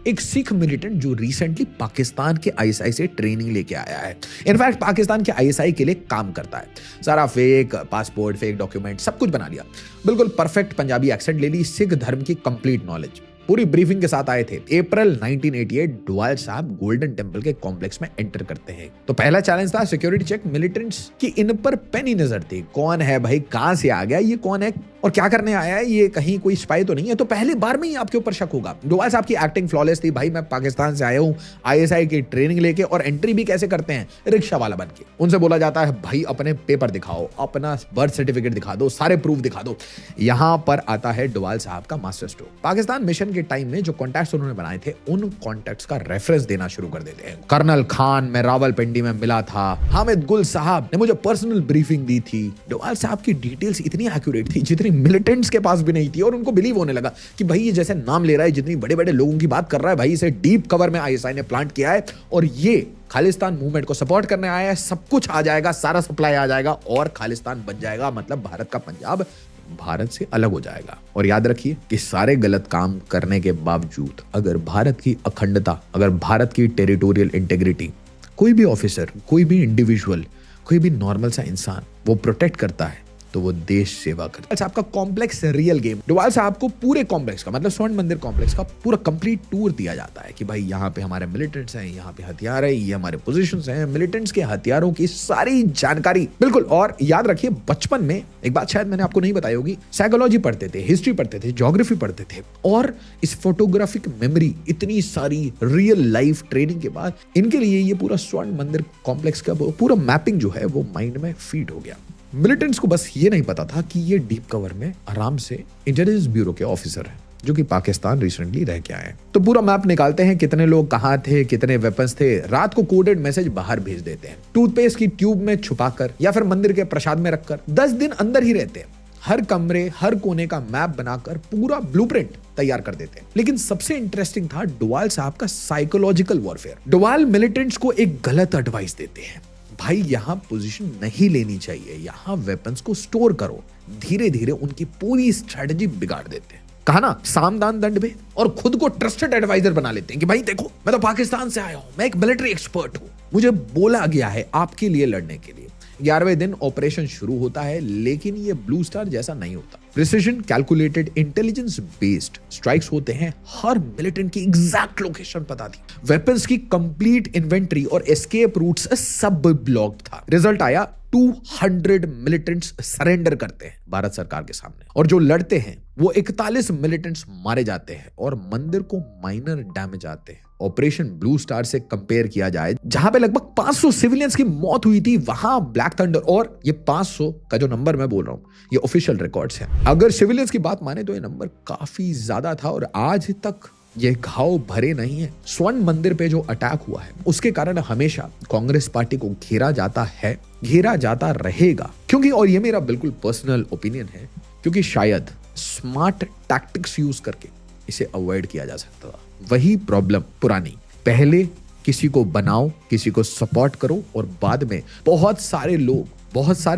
एक सिख मिलिटेंट जो रिसेंटली पाकिस्तान के आईएसआई से ट्रेनिंग लेके आया है। इनफैक्ट पाकिस्तान के आईएसआई के लिए काम करता है। सारा फेक पासपोर्ट, फेक डॉक्यूमेंट सब कुछ बना लिया, बिल्कुल परफेक्ट पंजाबी एक्सेंट ले ली, सिख धर्म की कंप्लीट नॉलेज, पूरी ब्रीफिंग के साथ आए थे। अप्रैल 1988 डोवाल साहब गोल्डन टेंपल के कॉम्प्लेक्स में एंटर करते हैं। तो पहला चैलेंज था सिक्योरिटी चेक। मिलिटेंट्स की इन पर पैनी नजर थी, कौन है भाई, कहां से आ गया, ये कौन है और क्या करने आया है, ये कहीं कोई स्पाई तो नहीं है। तो पहले बार में ही आपके ऊपर शक होगा। डोवाल साहब की एक्टिंग फ्लॉलेस थी, भाई मैं पाकिस्तान से आया हूं आईएसआई की ट्रेनिंग लेके, और एंट्री भी कैसे करते हैं, रिक्शा वाला बन के। उनसे बोला जाता है भाई अपने पेपर दिखाओ, अपना बर्थ सर्टिफिकेट दिखा दो, सारे प्रूफ दिखा दो। यहां पर आता है डोवाल साहब का मास्टर स्ट्रोक। पाकिस्तान मिशन के टाइम में जो कॉन्टैक्ट्स उन्होंने बनाए थे, उन कॉन्टैक्ट्स का रेफरेंस देना शुरू कर देते हैं। कर्नल खान मैं रावलपिंडी में मिला था, हामिद गुल साहब ने मुझे पर्सनल ब्रीफिंग दी थी। डोवाल साहब की डिटेल्स इतनी एक्यूरेट थी जितनी मिलिटेंट्स के पास भी नहीं थी, और उनको बिलीव होने लगा कि भाई ये जैसे नाम ले रहा है, जितनी बड़े बड़े लोगों की बात कर रहा है, भाई इसे डीप कवर में आईएसआई ने प्लांट किया है और ये खालिस्तान मूवमेंट को सपोर्ट करने आया है। सब कुछ आ जाएगा, सारा सप्लाई आ जाएगा और खालिस्तान बन जाएगा, मतलब भारत का पंजाब भारत से अलग हो जाएगा। और याद रखिए कि सारे गलत काम करने के बावजूद अगर भारत की अखंडता, अगर भारत की टेरिटोरियल इंटेग्रिटी, कोई भी ऑफिसर, कोई भी इंडिविजुअल, कोई भी नॉर्मल सा इंसान वो प्रोटेक्ट करता है तो वो देश सेवा करता है। आपका कॉम्प्लेक्स रियल गेम। डोवाल साहब को पूरे कॉम्प्लेक्स का मतलब स्वर्ण मंदिर कॉम्प्लेक्स का पूरा कंप्लीट टूर दिया जाता है कि भाई यहाँ पे हमारे मिलिटेंट्स हैं, यहाँ पे हथियार है, ये हमारे पोजीशंस हैं, मिलिटेंट्स के हथियारों की सारी जानकारी बिल्कुल। और याद रखिए बचपन में एक बात शायद मैंने आपको नहीं बताई होगी, साइकोलॉजी पढ़ते थे, हिस्ट्री पढ़ते थे, ज्योग्राफी पढ़ते थे, और इस फोटोग्राफिक मेमोरी, इतनी सारी रियल लाइफ ट्रेनिंग के बाद इनके लिए ये पूरा स्वर्ण मंदिर कॉम्प्लेक्स का पूरा मैपिंग जो है वो माइंड में फीड हो गया। मिलिटेंट्स को बस ये नहीं पता था कि ये डीप कवर में आराम से इंटेलिजेंस ब्यूरो के ऑफिसर हैं जो कि पाकिस्तान रिसेंटली रह के आए। तो पूरा मैप निकालते हैं, कितने लोग कहां थे, कितने वेपन्स थे, रात को कोडेड मैसेज बाहर भेज देते हैं, टूथपेस्ट की ट्यूब में छुपाकर या फिर मंदिर के प्रसाद में रखकर। 10 दिन अंदर ही रहते हैं, हर कमरे हर कोने का मैप बनाकर पूरा ब्लूप्रिंट तैयार कर देते हैं। लेकिन सबसे इंटरेस्टिंग था डोवाल साहब का साइकोलॉजिकल वॉरफेयर। डोवाल मिलिटेंट्स को एक गलत एडवाइस देते हैं, भाई यहां पोजीशन नहीं लेनी चाहिए, यहां वेपन्स को स्टोर करो। धीरे धीरे उनकी पूरी स्ट्रेटजी बिगाड़ देते हैं। कहा ना सामदान दंड में, और खुद को ट्रस्टेड एडवाइजर बना लेते हैं कि भाई देखो मैं तो पाकिस्तान से आया हूं, मैं एक मिलिट्री एक्सपर्ट हूं, मुझे बोला गया है आपके लिए लड़ने के लिए। 11वें दिन ऑपरेशन शुरू होता है, लेकिन ये ब्लू स्टार जैसा नहीं होता। Precision calculated intelligence based strikes होते हैं, हर मिलिटेंट की एग्जैक्ट लोकेशन पता थी, वेपन्स की कंप्लीट इन्वेंटरी और एस्केप रूट्स सब ब्लॉक्ड था। रिजल्ट आया 200 मिलिटेंट्स सरेंडर करते हैं भारत सरकार के सामने, और जो लड़ते हैं वो 41 मिलिटेंट्स मारे जाते हैं और मंदिर को माइनर डैमेज आते हैं। ऑपरेशन ब्लू स्टार से कंपेयर किया जाए, जहां पे लगभग 500 सिविलियंस की मौत हुई थी, वहां ब्लैक थंडर, और ये 500 का जो नंबर मैं बोल रहा हूं ये ऑफिशियल रिकॉर्ड्स है। अगर सिविलियंस की बात माने तो ये नंबर काफी ज्यादा था और आज तक ये घाव भरे नहीं है। स्वर्ण मंदिर पे जो अटैक हुआ है उसके कारण हमेशा कांग्रेस पार्टी को घेरा जाता है, घेरा जाता रहेगा, क्योंकि, और ये मेरा बिल्कुल पर्सनल ओपिनियन है, क्योंकि शायद स्मार्ट टैक्टिक्स यूज करके इसे अवॉइड किया जा सकता था। वही प्रॉब्लम पुरानी, पहले किसी को बनाओ, किसी को सपोर्ट करो और बाद में बहुत सारे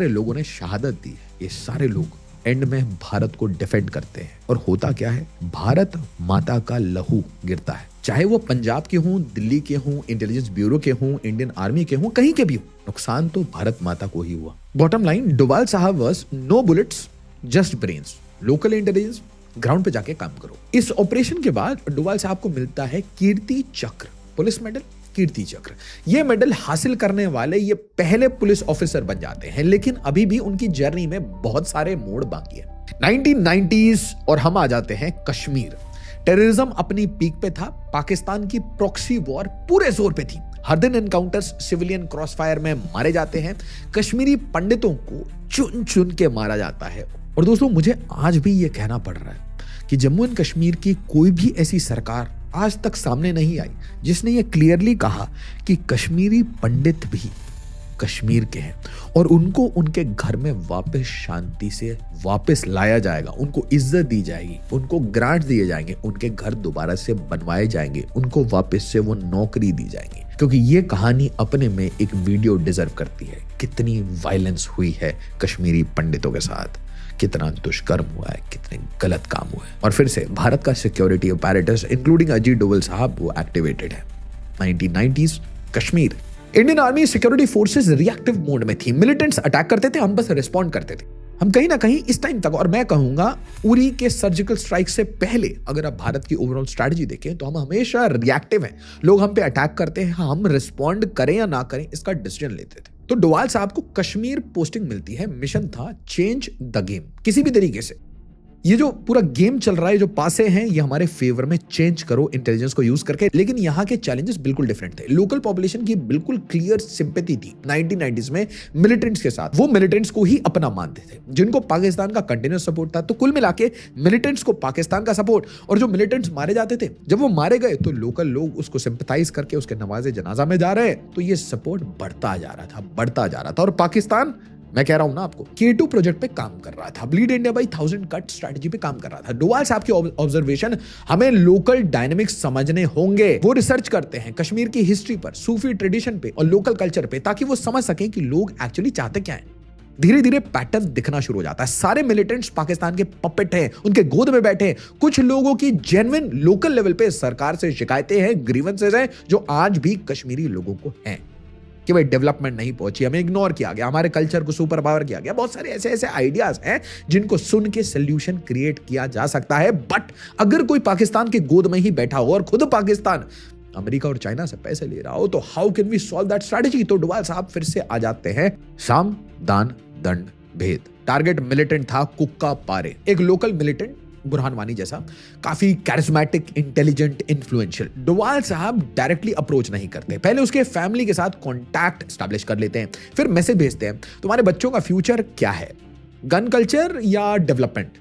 लोगों ने शहादत दी। ये सारे लोग एंड में भारत को डिफेंड करते हैं और होता क्या है, भारत माता का लहू गिरता है, चाहे वो पंजाब के हों, दिल्ली के हों, इंटेलिजेंस ब्यूरो के हों, इंडियन आर्मी के हों, कहीं के भी हो, नुकसान तो भारत माता को ही हुआ। बॉटम लाइन, डोभाल साहब was no bullets just brains. Local intelligence, ground पे जाके काम करो। इस ऑपरेशन के बाद डोभाल साहब को मिलता है कीर्ति चक्र, पुलिस मेडल, कीर्ति चक्र। ये मेडल हासिल करने वाले ये पहले पुलिस ऑफिसर बन जाते हैं, लेकिन अभी भी उनकी जर्नी में बहुत सारे मोड़ बाकी है। 1990s और हम आ जाते हैं कश्मीर। टेररिज्म अपनी पीक पे था, पाकिस्तान की प्रॉक्सी वॉर पूरे जोर पे थी, हर दिन एनकाउंटर्स सिविलियन क्रॉसफायर में मारे जाते हैं, कश्मीरी पंडितों को चुन चुन के मारा जाता है। और दोस्तों, मुझे आज भी ये कहना पड़ रहा है कि जम्मू एंड कश्मीर की कोई भी ऐसी सरकार आज तक सामने नहीं आई जिसने ये क्लियरली कहा कि कश्मीरी पंडित भी कश्मीर के हैं और उनको उनके घर में वापस शांति से वापस लाया जाएगा, उनको इज्जत दी जाएगी, उनको ग्रांट दिए जाएंगे, उनके घर दोबारा से बनवाए जाएंगे, उनको वापस से वो नौकरी दी जाएगी। क्योंकि ये कहानी अपने में एक वीडियो डिजर्व करती है। कितनी वायलेंस हुई है कश्मीरी पंडितों के साथ, कितना दुष्कर्म हुआ है, कितने गलत काम हुए हैं। और फिर से भारत का security apparatus including Ajit Doval साहब वो एक्टिवेटेड है। 1990s Kashmir, Indian army security forces reactive mode में थी। मिलिटेंट्स अटैक करते थे, हम बस रिस्पॉन्ड करते थे। हम कहीं ना कहीं इस टाइम तक, और मैं कहूंगा उरी के सर्जिकल स्ट्राइक से पहले अगर आप भारत की ओवरऑल स्ट्रैटेजी देखें तो हम हमेशा रिएक्टिव हैं। लोग हम पे अटैक करते हैं, हम रिस्पॉन्ड करें या ना करें इसका डिसीजन लेते थे। तो डोभाल साहब को कश्मीर पोस्टिंग मिलती है, मिशन था चेंज द गेम। किसी भी तरीके से ये जो पूरा गेम चल रहा है, जो पासे हैं, ये हमारे फेवर में चेंज करो इंटेलिजेंस को यूज करके। लेकिन यहाँ के चैलेंजेस बिल्कुल डिफरेंट थे। लोकल पॉपुलेशन की बिल्कुल क्लियर सिंपैथी थी 1990s में मिलिटेंट्स के साथ। वो मिलिटेंट्स को ही अपना मानते थे, जिनको पाकिस्तान का कंटिन्यूस सपोर्ट था। तो कुल मिला के मिलिटेंट्स को पाकिस्तान का सपोर्ट, और जो मिलिटेंट्स मारे जाते थे, जब वो मारे गए तो लोकल लोग उसको सिंपैथाइज करके उसके नवाजे जनाजा में जा रहे हैं। तो ये सपोर्ट बढ़ता जा रहा था और पाकिस्तान, मैं कह रहा हूं ना आपको, K2 प्रोजेक्ट पे काम कर रहा था, bleed India by 1000 cut strategy पे काम कर रहा था। डोभाल साहब की ऑब्जर्वेशन हमें लोकल डायनेमिक्स समझने होंगे। वो रिसर्च करते हैं कश्मीर की हिस्ट्री पर, सूफी ट्रेडिशन पे और लोकल कल्चर पे, ताकि वो समझ सकें कि लोग एक्चुअली चाहते क्या हैं। धीरे धीरे पैटर्न दिखना शुरू हो जाता है। सारे मिलिटेंट्स पाकिस्तान के पपेट हैं, उनके गोद में बैठे हैं। कुछ लोगों की जेन्युइन लोकल लेवल पे सरकार से शिकायतें हैं, ग्रीवेंसेस हैं, जो आज भी कश्मीरी लोगों को हैं कि भाई डेवलपमेंट नहीं पहुंची, हमें इग्नोर किया गया, हमारे कल्चर को सुपर पावर किया गया। बहुत सारे ऐसे आइडियाज हैं जिनको सुन के सोल्यूशन क्रिएट किया जा सकता है। बट अगर कोई पाकिस्तान के गोद में ही बैठा हो और खुद पाकिस्तान अमेरिका और चाइना से पैसे ले रहा हो, तो how can we solve that strategy? तो डोभाल साहब फिर से आ जाते हैं। साम, दान, दंड, भेद। टारगेट मिलिटेंट था कुक्का पारे, एक लोकल मिलिटेंट, बुरहान वानी जैसा, काफी कैरिस्मेटिक, इंटेलिजेंट, इन्फ्लुएंशियल। डोभाल साहब डायरेक्टली अप्रोच नहीं करते, पहले उसके फैमिली के साथ कांटेक्ट एस्टैब्लिश कर लेते हैं, फिर मैसेज भेजते हैं, तुम्हारे बच्चों का फ्यूचर क्या है, गन कल्चर या डेवलपमेंट?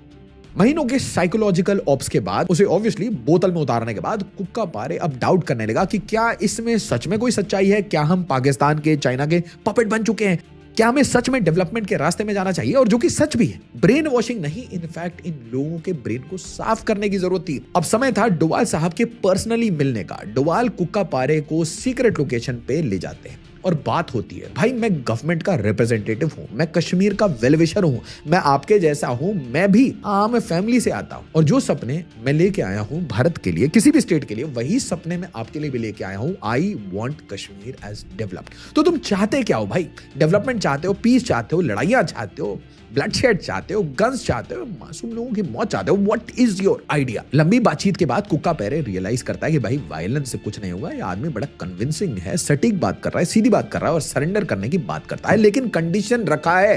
महीनों के साइकोलॉजिकल ऑप्स के बाद, उसे ऑब्वियसली बोतल में उतारने के बाद, कुक्का पारे अब डाउट करने लगा कि क्या इसमें सच में कोई सच्चाई है? क्या हम पाकिस्तान के, चाइना के पपेट बन चुके हैं? क्या हमें सच में डेवलपमेंट के रास्ते में जाना चाहिए? और जो कि सच भी है, ब्रेन वॉशिंग नहीं, इनफैक्ट इन लोगों के ब्रेन को साफ करने की जरूरत थी। अब समय था डोभाल साहब के पर्सनली मिलने का। डोभाल कुक्का पारे को सीक्रेट लोकेशन पे ले जाते हैं और बात होती है। भाई, मैं गवर्नमेंट का रिप्रेजेंटेटिव हूं, मैं कश्मीर का वेलविशर हूं, मैं आपके जैसा हूं, मैं भी आम फैमिली से आता हूं, और जो सपने मैं लेके आया हूं भारत के लिए, किसी भी स्टेट के लिए, वही सपने मैं आपके लिए भी लेके आया हूं। I want Kashmir as developed. तो तुम चाहते क्या हो भाई? डेवलपमेंट चाहते हो, पीस चाहते हो, लड़ाइयां चाहते हो, ब्लडशेड चाहते हो, गन्स चाहते हो, मासूम लोगों की मौत चाहते हो? What is your idea? लंबी बातचीत के बाद कुक्का पैरे रियलाइज करता है कि भाई वायलेंस से कुछ नहीं होगा, ये आदमी बड़ा कन्विंसिंग है, सटीक बात कर रहा है, सीधी बात कर रहा है और सरेंडर करने की बात करता है, लेकिन कंडीशन रखा है।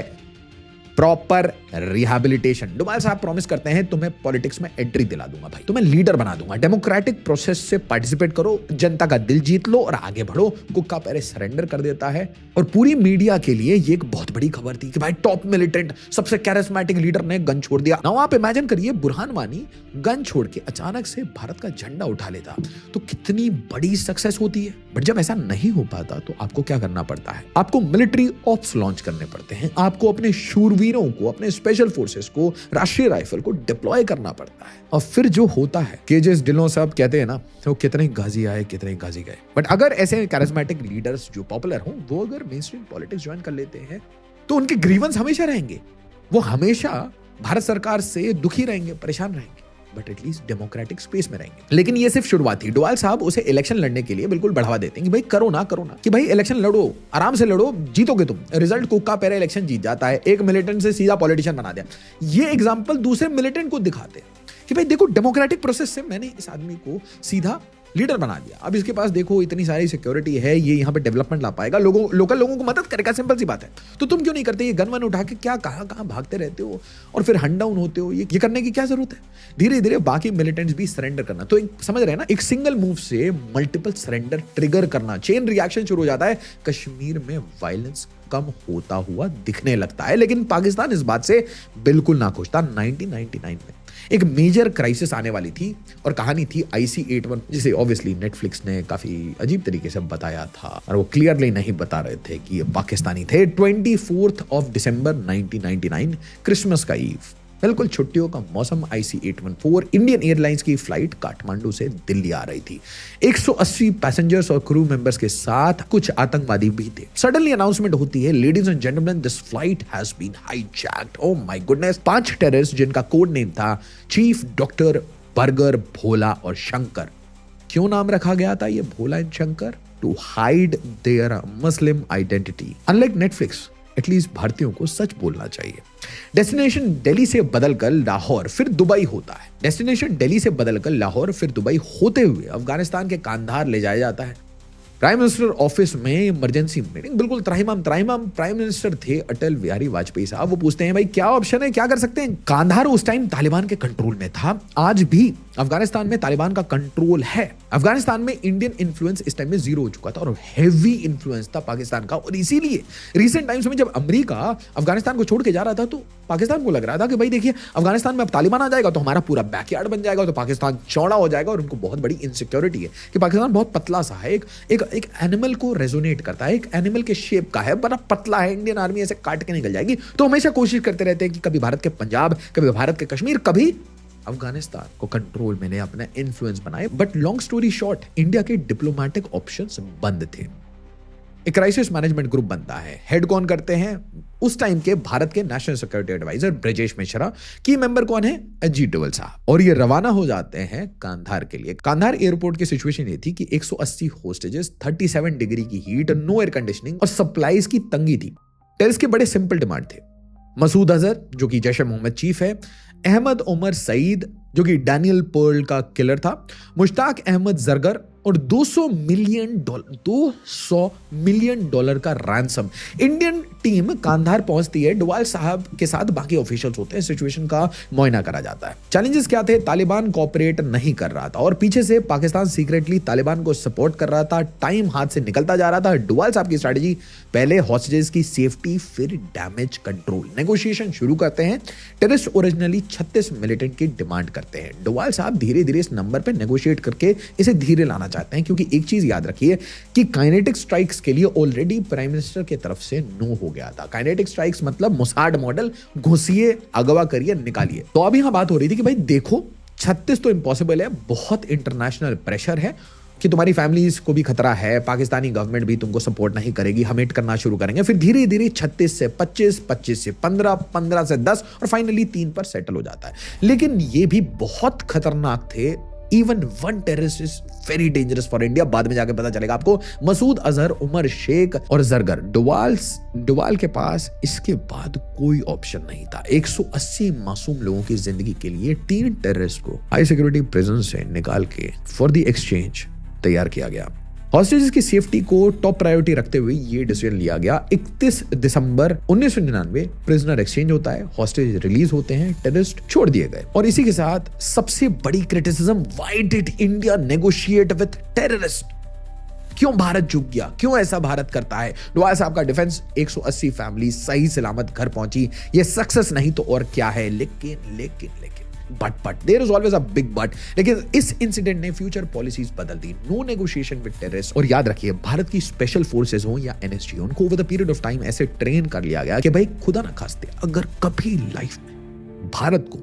Proper rehabilitation. डोभाल साहब प्रॉमिस करते हैं तुम्हें पॉलिटिक्स में एंट्री दिला दूंगा भाई, तुम्हें लीडर बना दूंगा, डेमोक्रेटिक प्रोसेस से पार्टिसिपेट करो, जनता का दिल जीत लो और आगे बढ़ो। कुक्का पैरे सरेंडर कर देता है और पूरी मीडिया के लिए ये एक बहुत बड़ी खबर थी कि भाई टॉप मिलिटेंट सबसे कैरिस्मेटिक लीडर ने गन छोड़ दिया। नाउ आप इमेजिन करिए बुरहान वानी गन छोड़ के अचानक से भारत का झंडा उठा लेता तो कितनी बड़ी सक्सेस होती है। बट जब ऐसा नहीं हो पाता तो आपको क्या करना पड़ता है? आपको मिलिट्री ऑप्स लॉन्च करने पड़ते हैं, आपको अपने शूरवीरों को, अपने स्पेशल फोर्सेस को, राष्ट्रीय राइफल को डिप्लॉय करना पड़ता है। और फिर जो होता है केजेस डिलो साहब कहते हैं ना, तो कितने गाजी आए कितने गाजी गए। बट अगर ऐसे कैरिस्मेटिक लीडर्स जो पॉपुलर हों वो अगर मेन स्ट्रीम पॉलिटिक्स ज्वाइन कर लेते हैं तो उनके ग्रीवेंस हमेशा रहेंगे, वो हमेशा भारत सरकार से दुखी रहेंगे, परेशान रहेंगे, बट एटलीस्ट डेमोक्रेटिक स्पेस में रहेंगे। लेकिन ये सिर्फ शुरुआत थी। डोभाल साहब उसे इलेक्शन लड़ने के लिए बिल्कुल बढ़ावा देते हैं कि भाई करो ना, कि भाई इलेक्शन लड़ो, आराम से लड़ो, जीतोगे तुम। रिजल्ट कुक्का पैरे इलेक्शन जीत जाता है, एक मिलिटेंट से सीधा पॉलिटिशियन बना दिया। ये एग्जांपल दूसरे मिलिटेंट को दिखाते हैं कि भाई देखो डेमोक्रेटिक प्रोसेस से मैंने इस आदमी को सीधा लीडर बना दिया। अब इसके पास देखो इतनी सारी सिक्योरिटी है, ये यहाँ पे डेवलपमेंट ला पाएगा, लोकल लोगों को मदद करेगा, सिंपल सी बात है। तो तुम क्यों नहीं करते? ये गन वन उठा के क्या कहाँ भागते रहते हो और फिर हंड डाउन होते हो? ये करने की क्या जरूरत है? धीरे धीरे बाकी मिलिटेंट्स भी सरेंडर करना। तो एक समझ रहे हैं ना, एक सिंगल मूव से मल्टीपल सरेंडर ट्रिगर करना, चेन रिएक्शन शुरू हो जाता है। कश्मीर में वायलेंस कम होता हुआ दिखने लगता है, लेकिन पाकिस्तान इस बात से बिल्कुल ना खुश था। 1999 में एक मेजर क्राइसिस आने वाली थी और कहानी थी IC-81, जिसे ऑब्वियसली नेटफ्लिक्स ने काफी अजीब तरीके से बताया था और वो क्लियरली नहीं बता रहे थे कि ये पाकिस्तानी थे। 24 दिसंबर 1999 क्रिसमस का ईव, बिल्कुल छुट्टियों का मौसम। IC-814 इंडियन एयरलाइंस की फ्लाइट काठमांडू से दिल्ली आ रही थी। 180 पैसेंजर्स और क्रू मेंबर्स के साथ कुछ आतंकवादी भी थे। सडनली अनाउंसमेंट होती है, ladies and gentleman, this flight has been hijacked. Oh my goodness. 5 terrorist जिनका कोड नेम था चीफ, डॉक्टर, बर्गर, भोला और शंकर। क्यों नाम रखा गया था ये Bhola and Shankar? To hide their Muslim identity. Unlike Netflix, at least भारतीयों को सच बोलना चाहिए। डेस्टिनेशन दिल्ली से बदलकर लाहौर फिर दुबई होता है। डेस्टिनेशन दिल्ली से बदलकर लाहौर फिर दुबई होते हुए अफगानिस्तान के कांधार ले जाया जाता है। प्राइम मिनिस्टर ऑफिस में इमरजेंसी मीटिंग, बिल्कुल त्राहिमाम प्राइम मिनिस्टर थे अटल बिहारी वाजपेयी साहब। वो पूछते हैं भाई क्या ऑप्शन है, क्या कर सकते हैं? कांधार उस टाइम तालिबान के कंट्रोल में था, आज भी अफगानिस्तान में तालिबान का कंट्रोल है। अफगानिस्तान में इंडियन इन्फ्लुएंस इस टाइम में 0 हो चुका था और हेवी इन्फ्लुएंस था पाकिस्तान का। और इसीलिए रिसेंट टाइम्स में जब अमेरिका अफगानिस्तान को छोड़ के जा रहा था तो पाकिस्तान को लग रहा था कि भाई देखिए अफगानिस्तान में अब तालिबान आ जाएगा तो हमारा पूरा बैकयार्ड बन जाएगा, तो पाकिस्तान चौड़ा हो जाएगा। और उनको बहुत बड़ी इनसिक्योरिटी है कि पाकिस्तान बहुत पतला सा है, एक एनिमल को रेजोनेट करता है, एक एनिमल के शेप का है, बड़ा पतला है। इंडियन आर्मी ऐसे काट के निकल जाएगी। तो हमेशा कोशिश करते रहते हैं कि कभी भारत के पंजाब, कभी भारत के कश्मीर, कभी अफगानिस्तान को कंट्रोल में ले, अपना इन्फ्लुएंस बनाए। But long story short, India के डिप्लोमेटिक ऑप्शंस बंद थे। एक क्राइसिस मैनेजमेंट ग्रुप बनता है। हेड कौन करते हैं? उस टाइम के भारत के national security adviser Brajesh Mishra. की मेंबर कौन है? अजीत डोभाल साहब। और ये रवाना हो जाते हैं कांधार के लिए। कांधार एयरपोर्ट की सिचुएशन ये थी कि 180 होस्टेजेस, 37 डिग्री की हीट, नो एयर कंडीशनिंग और सप्लाईज की तंगी थी। टेररिस्ट के बड़े सिंपल डिमांड थे। मसूद अजहर जो कि जैश ए मोहम्मद चीफ है, अहमद उमर सईद जो कि डैनियल पर्ल का किलर था, मुश्ताक अहमद जरगर और $200 मिलियन का रैंसम। इंडियन टीम कांधार पहुंचती है, डोभाल साहब के साथ बाकी ऑफिशियल्स होते हैं, सिचुएशन का मुआयना करा जाता है। चैलेंजेस क्या थे? तालिबान कोऑपरेट नहीं कर रहा था और पीछे से पाकिस्तान सीक्रेटली तालिबान को सपोर्ट कर रहा था। टाइम हाथ से निकलता जा रहा था। डोभाल साहब की स्ट्रेटजी, पहले हॉस्टेजेस की सेफ्टी, फिर डैमेज कंट्रोल। नेगोशिएशन शुरू करते हैं। टेररिस्ट ओरिजिनली 36 मिलिटेंट की डिमांड करते हैं। डोभाल साहब धीरे धीरे इस नंबर पर नेगोशिएट करके इसे धीरे लाना चाहते हैं, क्योंकि एक चीज याद रखिए कि काइनेटिक स्ट्राइक्स के लिए ऑलरेडी प्राइम मिनिस्टर की तरफ से नो हो गया था। काइनेटिक स्ट्राइक्स मतलब मोसाड मॉडल, घुसिए, अगवा करिए, निकालिए। तो अभी यहां बात हो रही थी कि भाई देखो 36 तो इम्पॉसिबल है, बहुत इंटरनेशनल प्रेशर है कि तुम्हारी फैमिलीज को भी खतरा है, पाकिस्तानी गवर्नमेंट भी तुमको सपोर्ट नहीं करेगी, हम हिट करना शुरू करेंगे। फिर धीरे धीरे 36 से 25, 25 से 15, 15 से 10 और फाइनली 3 पर सेटल हो जाता है। लेकिन ये भी बहुत खतरनाक थे। Even one terrorist is very dangerous for India। बाद में जाके पता चलेगा आपको। मसूद अजहर, उमर शेख और जरगर। डोभाल के पास इसके बाद कोई ऑप्शन नहीं था। 180 मासूम लोगों की जिंदगी के लिए 3 टेररिस्ट को हाई सिक्योरिटी प्रिजन से निकाल के फॉर द एक्सचेंज तैयार किया गया। हॉस्टेजेस की सेफ्टी को टॉप प्रायोरिटी रखते हुए ये डिसीजन लिया गया। 31 दिसंबर 1999 प्रिजनर एक्सचेंज होता है, हॉस्टेज रिलीज होते हैं, टेररिस्ट छोड़ दिए गए। और इसी के साथ सबसे बड़ी criticism, why did India negotiate with terrorist? क्यों भारत झुक गया? क्यों ऐसा भारत करता है? डोवाल साहब का डिफेंस, 180 फैमिली सही सलामत घर पहुंची, ये सक्सेस नहीं तो और क्या है। लेकिन लेकिन लेकिन but there is always a big but. लेकिन इस इंसिडेंट ने फ्यूचर पॉलिसीज बदल दी। No negotiation with terrorist. और याद रखिए, भारत की स्पेशल फोर्सेस हो या एनएसजी, उनको over the period of time ऐसे ट्रेन कर लिया गया कि भाई खुदा ना खास्ते अगर कभी लाइफ में भारत को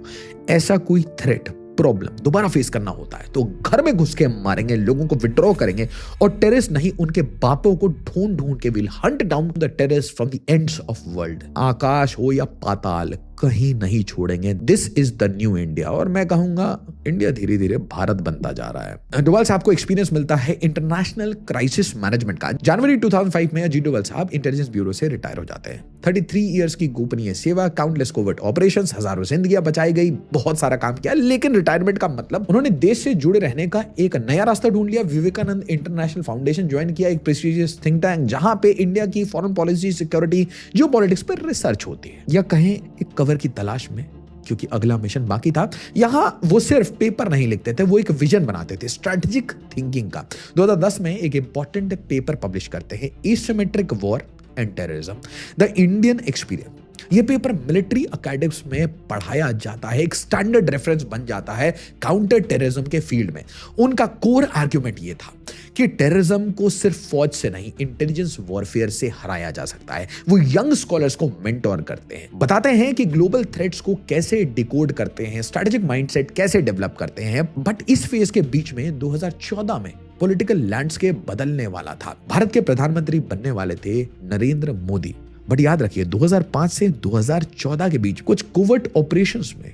ऐसा कोई थ्रेट, प्रॉब्लम दोबारा फेस करना होता है तो घर में घुस के मारेंगे, लोगों को विड्रॉ करेंगे और टेररिस्ट नहीं उनके बापों को ढूंढ ढूंढ के will hunt down the terrorist from the ends of world. आकाश हो या पाताल, कहीं नहीं छोड़ेंगे। This is the new India. और मैं कहूंगा इंडिया धीरे धीरे भारत बनता जा रहा है। डोवाल साहब को एक्सपीरियंस मिलता है इंटरनेशनल क्राइसिस मैनेजमेंट का। जनवरी 2005 में अजीत डोवाल साहब इंटेलिजेंस ब्यूरो से रिटायर हो जाते हैं। 33 इयर्स की गोपनीय सेवा, काउंटलेस कोवर्ट ऑपरेशंस, हजारों जिंदगियां बचाई गई, बहुत सारा काम किया। लेकिन रिटायरमेंट का मतलब उन्होंने देश से जुड़े रहने का एक नया रास्ता ढूंढ लिया। विवेकानंद इंटरनेशनल फाउंडेशन ज्वाइन किया, एक प्रेस्टिजियस थिंक टैंक जहां पे इंडिया की फॉरेन पॉलिसी, सिक्योरिटी, जियोपॉलिटिक्स पर रिसर्च होती है, या कहें एक कवर की तलाश में, क्योंकि अगला मिशन बाकी था। यहां वो सिर्फ पेपर नहीं लिखते थे, वो एक विजन बनाते थे स्ट्रेटेजिक थिंकिंग का। 2010 में एक इंपॉर्टेंट पेपर पब्लिश करते हैं, asymmetric war and terrorism, the Indian experience. ये पेपर मिलिट्री अकेडमिक्स में पढ़ाया जाता है, एक स्टैंडर्ड रेफरेंस बन जाता है काउंटर टेररिज्म के फील्ड में। उनका कोर आर्ग्यूमेंट ये था कि टेररिज्म को सिर्फ फौज से नहीं, इंटेलिजेंस वॉरफेयर से हराया जा सकता है। वो यंग स्कॉलर्स को मेंटोर करते हैं, बताते हैं कि ग्लोबल थ्रेट्स को कैसे डिकोड करते हैं, स्ट्रेटेजिक माइंडसेट कैसे डेवलप करते हैं। बट इस फेज के बीच में 2014 में पॉलिटिकल लैंडस्केप बदलने वाला था। भारत के प्रधानमंत्री बनने वाले थे नरेंद्र मोदी। बट याद रखिए, 2005 से 2014 के बीच कुछ कोवर्ट ऑपरेशंस में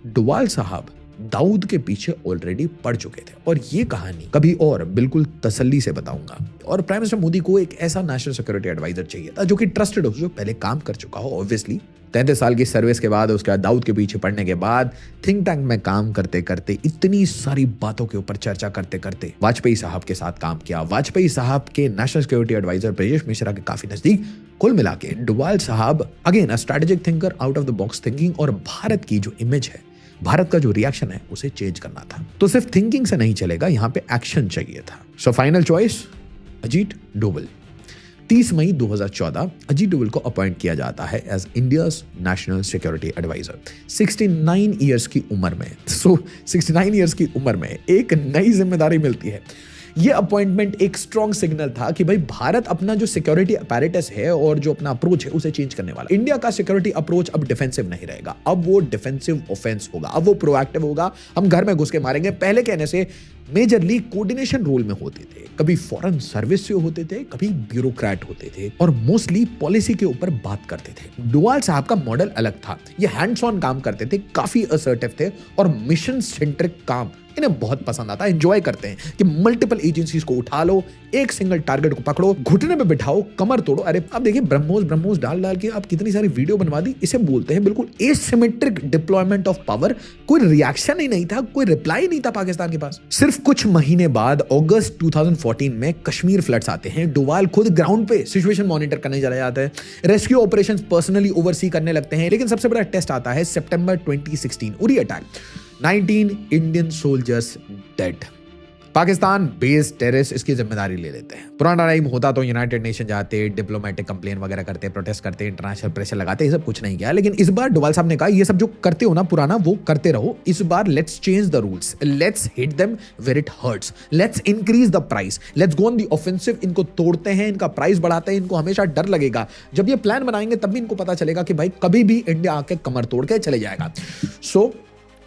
डोवाल साहब दाऊद के पीछे ऑलरेडी पड़ चुके थे। और ये कहानी कभी और बिल्कुल तसल्ली से बताऊंगा। और प्राइम मिनिस्टर मोदी को एक ऐसा नेशनल सिक्योरिटी एडवाइजर चाहिए था जो कि ट्रस्टेड हो, जो पहले काम कर चुका हो। ऑब्वियसली 33 साल की सर्विस के बाद, उसके बाद दाऊद के पीछे पड़ने के बाद, थिंक टैंक में काम करते करते, इतनी सारी बातों के ऊपर चर्चा करते करते वाजपेयी साहब के साथ काम किया। वाजपेयी साहब के national security adviser Brajesh Mishra के काफी नजदीक। कुल मिला के डोवाल साहब again a strategic thinker, out of the box thinking. और भारत की जो इमेज है, भारत का जो रिएक्शन है, उसे चेंज करना था। तो सिर्फ थिंकिंग से नहीं चलेगा, यहां पे एक्शन चाहिए था। So final choice Ajit Doval. 30 मई 2014 अजीत डोवाल को अपॉइंट किया जाता है as India's national security adviser 69 years की उम्र में। 69 ईयर्स की उम्र में एक नई जिम्मेदारी मिलती है। ये अपॉइंटमेंट एक स्ट्रॉन्ग सिग्नल था कि भाई भारत अपना जो सिक्योरिटी अपैरेटस है और जो अपना अप्रोच है उसे चेंज करने वाला। इंडिया का सिक्योरिटी अप्रोच अब डिफेंसिव नहीं रहेगा, अब वो डिफेंसिव ऑफेंस होगा, अब वो प्रोएक्टिव होगा। हम घर में घुस के मारेंगे। पहले कहने से मेजरली कोऑर्डिनेशन रोल में होते थे, कभी फॉरेन सर्विस से होते थे, कभी ब्यूरोक्रेट होते थे और मोस्टली पॉलिसी के ऊपर बात करते थे। डोवाल साहब का मॉडल अलग था। ये हैंड्स ऑन काम करते थे, काफी असर्टिव थे और मिशन सेंट्रिक काम इन्हें बहुत पसंद आता है। एंजॉय करते हैं कि मल्टीपल एजेंसीज को उठा लो, एक सिंगल टारगेट को पकड़ो, घुटने पे बिठाओ, कमर तोड़ो। अरे आप देखिए, ब्रह्मोस डाल के आप कितनी सारी वीडियो बनवा दी। इसे बोलते हैं बिल्कुल एसिमेट्रिक डिप्लॉयमेंट ऑफ पावर। कोई रिएक्शन ही नहीं था, कोई रिप्लाई नहीं था पाकिस्तान के पास। सिर्फ कुछ महीने बाद अगस्त 2014 में कश्मीर फ्लड्स आते हैं। डोवाल खुद ग्राउंड पे सिचुएशन मॉनिटर करने चला जाता है, रेस्क्यू ऑपरेशंस पर्सनली ओवरसी करने लगते हैं। लेकिन सबसे बड़ा टेस्ट आता है सितंबर 2016, Uri attack. 19 Indian soldiers dead. Pakistan based terrorist इसकी जिम्मेदारी ले लेते हैं। पुराना टाइम होता तो यूनाइटेड नेशन जाते, डिप्लोमेटिक कंप्लेन वगैरह करते, प्रोटेस्ट करते, इंटरनेशनल प्रेशर लगाते, ये सब कुछ नहीं किया। लेकिन इस बार डोवाल साहब ने कहा, ये सब जो करते हो ना पुराना, वो करते रहो। इस बार let's change the rules, let's hit them where it hurts, let's increase the price, let's go on the offensive. इनको तोड़ते हैं, इनका प्राइस बढ़ाते हैं। इनको हमेशा डर लगेगा। जब ये प्लान बनाएंगे तब भी इनको पता चलेगा कि भाई कभी भी इंडिया आके कमर तोड़ के चले जाएगा। सो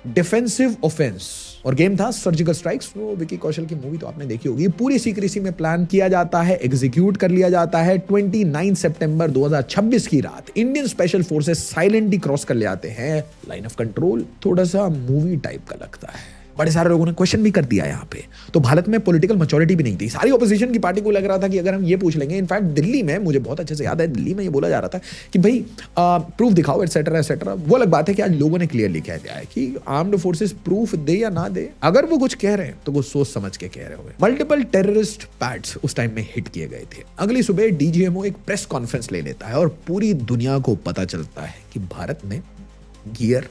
डिफेंसिव ऑफेंस और गेम था सर्जिकल स्ट्राइक्स। वो विकी कौशल की मूवी तो आपने देखी होगी। पूरी सीक्रेसी में प्लान किया जाता है, एग्जीक्यूट कर लिया जाता है। 29 सितंबर 2026 की रात Indian special forces silently cross कर ले आते हैं लाइन ऑफ कंट्रोल। थोड़ा सा मूवी टाइप का लगता है। बड़े सारे लोगों ने क्वेश्चन भी कर दिया यहाँ पे। तो भारत में पॉलिटिकल मैच्योरिटी भी नहीं थी। सारी ऑपोजिशन की पार्टी को लग रहा था कि अगर हम ये पूछ लेंगे, इनफैक्ट दिल्ली में मुझे बहुत अच्छे से याद है, दिल्ली में ये बोला जा रहा था कि भाई प्रूफ दिखाओ एटसेट्रा एटसेट्रा। वो अलग बात है कि आज लोगों ने क्लियरली कह दिया है कि आर्म्ड फोर्सेस प्रूफ दे या ना दे, अगर वो कुछ कह रहे हैं तो वो सोच समझ के कह रहे होंगे। मल्टीपल टेररिस्ट पैड्स उस टाइम में हिट किए गए थे। अगली सुबह डीजीएमओ एक प्रेस कॉन्फ्रेंस ले लेता है और पूरी दुनिया को पता चलता है कि भारत ने गियर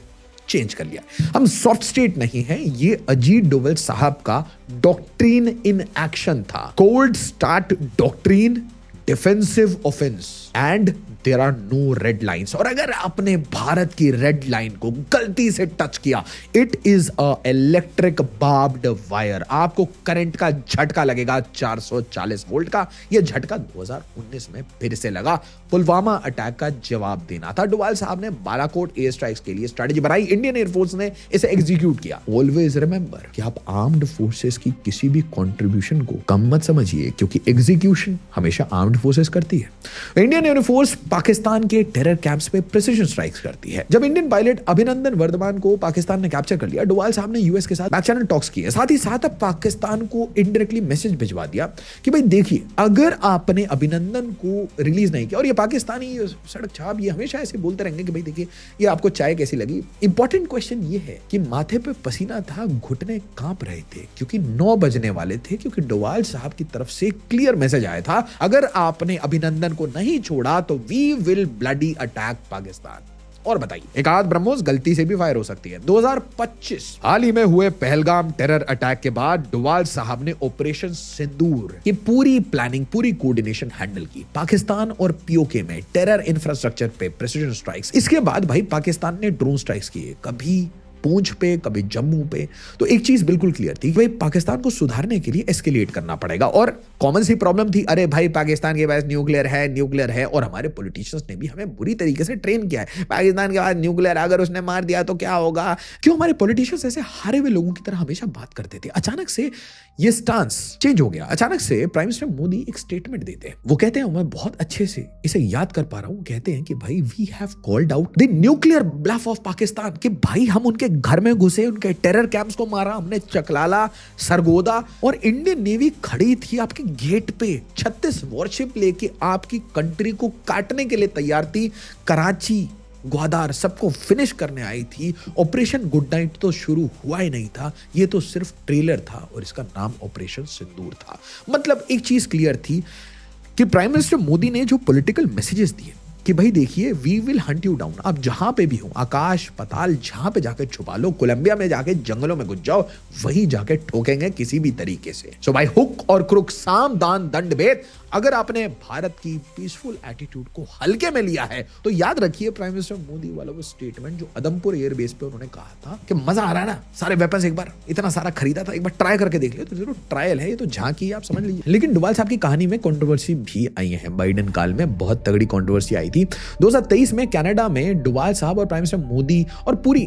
चेंज कर लिया। हम सॉफ्ट स्टेट नहीं है, ये अजीत डोवल साहब का डॉक्ट्रीन इन एक्शन था। Cold start doctrine, defensive offence and there are no red lines. और अगर आपने भारत की रेड लाइन को गलती से टच किया, it is a electric barbed wire. आपको करंट का झटका लगेगा 440 वोल्ट का। यह झटका 2019 में फिर से लगा। पुलवामा अटैक का जवाब देना था। डोवाल साहब ने बालाकोट एयर स्ट्राइक्स के लिए स्ट्रेटेजी बनाई, इंडियन एयरफोर्स ने इसे एग्जीक्यूट किया। ऑलवेज रिमेंबर कि आप आर्म्ड फोर्सेस की किसी भी कंट्रीब्यूशन को कम मत समझिए, क्योंकि एग्जीक्यूशन हमेशा आर्म्ड फोर्सेस करती है। इंडियन एयरफोर्स पाकिस्तान के टेरर कैंप्स पे प्रिसिजन स्ट्राइक्स करती है। जब इंडियन पायलट अभिनंदन वर्धमान को पाकिस्तान ने कैप्चर कर लिया, डोवाल साहब ने यूएस के साथ बैक चैनल टॉक्स किए। साथ ही साथ अब पाकिस्तान को इनडायरेक्टली मैसेज भिजवा दिया कि भाई देखिए, अगर आपने अभिनंदन को रिलीज नहीं किया, और ये पाकिस्तानी सड़क छाप ये हमेशा ऐसे बोलते रहेंगे कि भाई देखिए ये आपको चाय कैसी लगी। इंपॉर्टेंट क्वेश्चन ये है कि माथे पे पसीना था, घुटने कांप रहे थे, क्योंकि 9 बजने वाले थे, क्योंकि डोवाल साहब की तरफ से क्लियर मैसेज आया था, अगर आपने अभिनंदन को नहीं छोड़ा तो we will bloody attack Pakistan. और बताइए, एक आध ब्रह्मोस गलती से भी फायर हो सकती है। 2025 हाल ही में हुए पहलगाम टेरर अटैक के बाद डोवाल साहब ने ऑपरेशन सिंदूर की पूरी प्लानिंग, पूरी कोऑर्डिनेशन हैंडल की। पाकिस्तान और पीओके में टेरर इंफ्रास्ट्रक्चर पे प्रिसिजन स्ट्राइक्स। इसके बाद भाई पाकिस्तान ने ड्रोन स्ट्राइक्स किए, कभी पूंछ पे, कभी जम्मू पे। तो एक चीज बिल्कुल क्लियर थी, भाई पाकिस्तान को सुधारने के लिए एस्केलेट करना पड़ेगा। और कॉमन सी प्रॉब्लम थी, अरे भाई पाकिस्तान के पास न्यूक्लियर है, और हमारे पॉलिटिशियंस ने भी हमें बुरी तरीके से ट्रेन किया है। पाकिस्तान के पास न्यूक्लियर, अगर उसने मार दिया तो क्या होगा। क्यों हमारे पॉलिटिशियंस ऐसे हारे हुए लोगों की तरह हमेशा बात करते थे। अचानक से ये स्टांस चेंज हो गया। अचानक से प्राइम मिनिस्टर मोदी एक स्टेटमेंट देते हैं। वो कहते हैं, मैं बहुत अच्छे से इसे याद कर पा रहा हूं, कहते हैं कि भाई we have called out the nuclear bluff of Pakistan, कि भाई हम उनके घर में घुसे, उनके टेरर कैंप्स को मारा हमने, चकलाला, सरगोदा, और इंडियन नेवी खड़ी थी आपके गेट पे 36 वॉरशिप लेके आपकी कंट्री को काटने के लिए तैयार थी। कराची, ग्वादार सबको फिनिश करने आई थी। ऑपरेशन गुड नाइट तो शुरू हुआ ही नहीं था, ये तो सिर्फ ट्रेलर था, और इसका नाम ऑपरेशन सिंदूर था। मतलब एक चीज क्लियर थी कि प्राइम मिनिस्टर मोदी ने जो पॉलिटिकल मैसेजेस दिए कि भाई देखिए we will hunt you down, आप जहां पे भी हो, आकाश पताल जहां पे जाके छुपा लो, कोलंबिया में जाके जंगलों में घुस जाओ, वहीं जाके ठोकेंगे किसी भी तरीके से। सो भाई हुक और क्रुक, साम दान दंड भेद। अगर आपने भारत की पीसफुल एटीट्यूड को हल्के में लिया है तो याद रखिए प्राइम मिनिस्टर मोदी वाला वो स्टेटमेंट जो उधमपुर एयरबेस पे उन्होंने कहा था कि मजा आ रहा है ना, सारे वेपन्स एक बार इतना सारा खरीदा था, एक बार ट्राई करके देख लियो। तो जरूर ट्रायल है, ये तो झांकी है, आप समझ लीजिए। लेकिन डोवाल साहब की कहानी में कंट्रोवर्सी भी आई है। बाइडेन काल में बहुत तगड़ी कंट्रोवर्सी आई थी। 2023 में कनाडा में डोवाल साहब और प्राइम मिनिस्टर मोदी और पूरी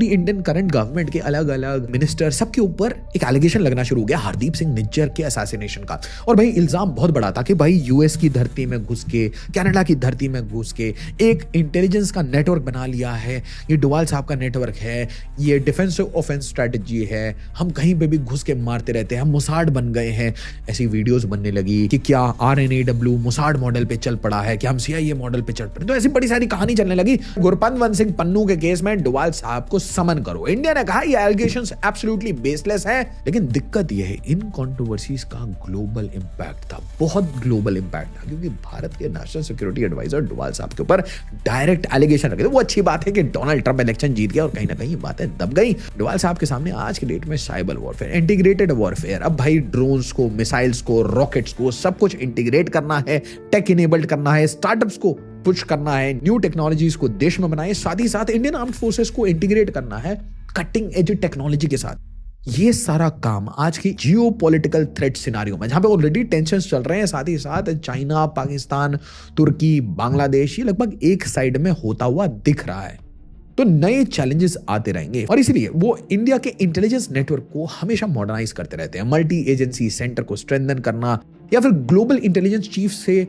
इंडियन करंट गवर्नमेंट के अलग अलग मिनिस्टर सबके ऊपर एक एलिगेशन लगना शुरू हो गया हरदीप सिंह निज्जर के असैसिनेशन का। और भाई इल्जाम बहुत बड़ा था कि भाई यूएस की धरती में घुस के, कनाडा की धरती में घुस के एक इंटेलिजेंस का नेटवर्क बना लिया है, ये डोवाल साहब का नेटवर्क है, ये डिफेंसिव ऑफेंस स्ट्रेटजी है, हम कहीं पे भी घुस के मारते रहते हैं, हम मोसाड बन गए हैं। ऐसी वीडियोस बनने लगी कि क्या RNAW मोसाड मॉडल पे चल पड़ा है, क्या हम CIA मॉडल पे चल पड़े। तो ऐसी बड़ी सारी कहानी चलने लगी। गुरपतवंत सिंह पन्नू के केस में डोवाल साहब को समन करो। इंडिया ने कहा ये एलिगेशंस एब्सोल्युटली बेसलेस है। लेकिन दिक्कत यह है इन कंट्रोवर्सीज का ग्लोबल इंपैक्ट था, बहुत ग्लोबल इंपैक्ट था, क्योंकि भारत के नेशनल सिक्योरिटी एडवाइजर डोवाल साहब के ऊपर डायरेक्ट एलिगेशन रखे थे। वो अच्छी बात है कि डोनाल्ड ट्रंप इलेक्शन जीत गया और कहीं ना कहीं बातें दब गई। डोवाल साहब के सामने आज की डेट में साइबर वॉरफेयर, इंटीग्रेटेड वॉरफेयर, अब भाई ड्रोन्स को, मिसाइल्स को, रॉकेट्स को सब कुछ इंटीग्रेट करना है, टेक इनेबल्ड करना है, स्टार्टअप्स को पुश करना है, न्यू टेक्नोलॉजीज को देश में बनाए, साथ ही साथ इंडियन आर्म्ड फोर्सेस को इंटीग्रेट करना है कटिंग एज टेक्नोलॉजी के साथ। ये सारा काम आज की जियो पॉलिटिकल थ्रेट सिनारियो में, जहां पे ऑलरेडी टेंशंस चल रहे हैं, साथ ही साथ चाइना, पाकिस्तान, तुर्की, बांग्लादेश, ये लगभग एक साइड में होता हुआ दिख रहा है। तो नए चैलेंजेस आते रहेंगे और इसीलिए वो इंडिया के इंटेलिजेंस नेटवर्क को हमेशा मॉडर्नाइज करते रहते हैं। मल्टी एजेंसी सेंटर को स्ट्रेंथन करना, या फिर ग्लोबल इंटेलिजेंस चीफ से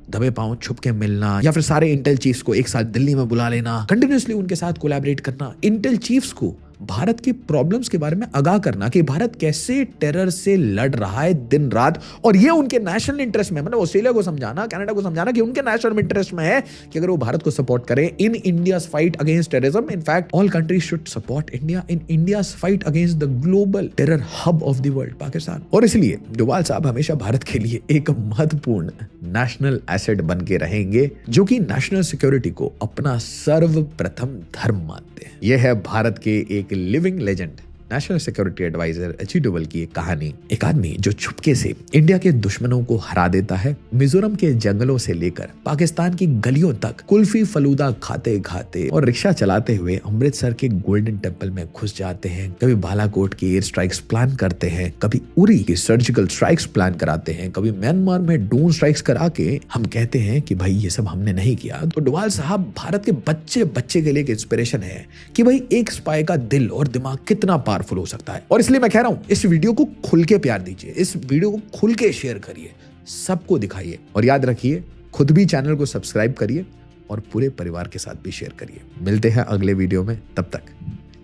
दबे पांव छुप के मिलना, या फिर सारे इंटेल चीफ्स को एक साथ दिल्ली में बुला लेना, कंटिन्यूअसली उनके साथ कोलैबोरेट करना, इंटेल चीफ्स को भारत की प्रॉब्लम्स के बारे में आगाह करना कि भारत कैसे टेरर से लड़ रहा है दिन रात, और ये उनके नेशनल इंटरेस्ट में, मतलब ऑस्ट्रेलिया को समझाना, कनाडा को समझाना कि उनके नेशनल इंटरेस्ट में है कि अगर वो भारत को सपोर्ट करें in India's fight against terrorism. In fact all countries should support India in India's fight against the global terror hub of the world, Pakistan. और इसलिए डोभाल साहब हमेशा भारत के लिए एक महत्वपूर्ण नेशनल एसेट बन के रहेंगे, जो कि नेशनल सिक्योरिटी को अपना सर्वप्रथम धर्म मानते हैं। यह है भारत के एक living legend, national security adviser Ajit Doval की एक कहानी। एक आदमी जो चुपके से इंडिया के दुश्मनों को हरा देता है, मिजोरम के जंगलों से लेकर पाकिस्तान की गलियों तक कुल्फी फलूदा खाते खाते और रिक्शा चलाते हुए अमृतसर के गोल्डन टेम्पल में घुस जाते हैं। कभी बालाकोट की एयर स्ट्राइक्स प्लान करते हैं, कभी उरी की सर्जिकल स्ट्राइक्स प्लान कराते हैं, कभी म्यांमार में ड्रोन स्ट्राइक्स करा के हम कहते हैं कि भाई ये सब हमने नहीं किया। तो डोभाल साहब भारत के बच्चे बच्चे के लिए एक इंस्पिरेशन है कि भाई एक स्पाई का दिल और दिमाग कितना पावरफुल हो सकता है। और इसलिए मैं कह रहा हूं, इस वीडियो को खुल के प्यार दीजिए, इस वीडियो को खुल के शेयर करिए, सबको दिखाइए, और याद रखिए खुद भी चैनल को सब्सक्राइब करिए और पूरे परिवार के साथ भी शेयर करिए। मिलते हैं अगले वीडियो में, तब तक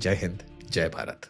जय हिंद, जय भारत।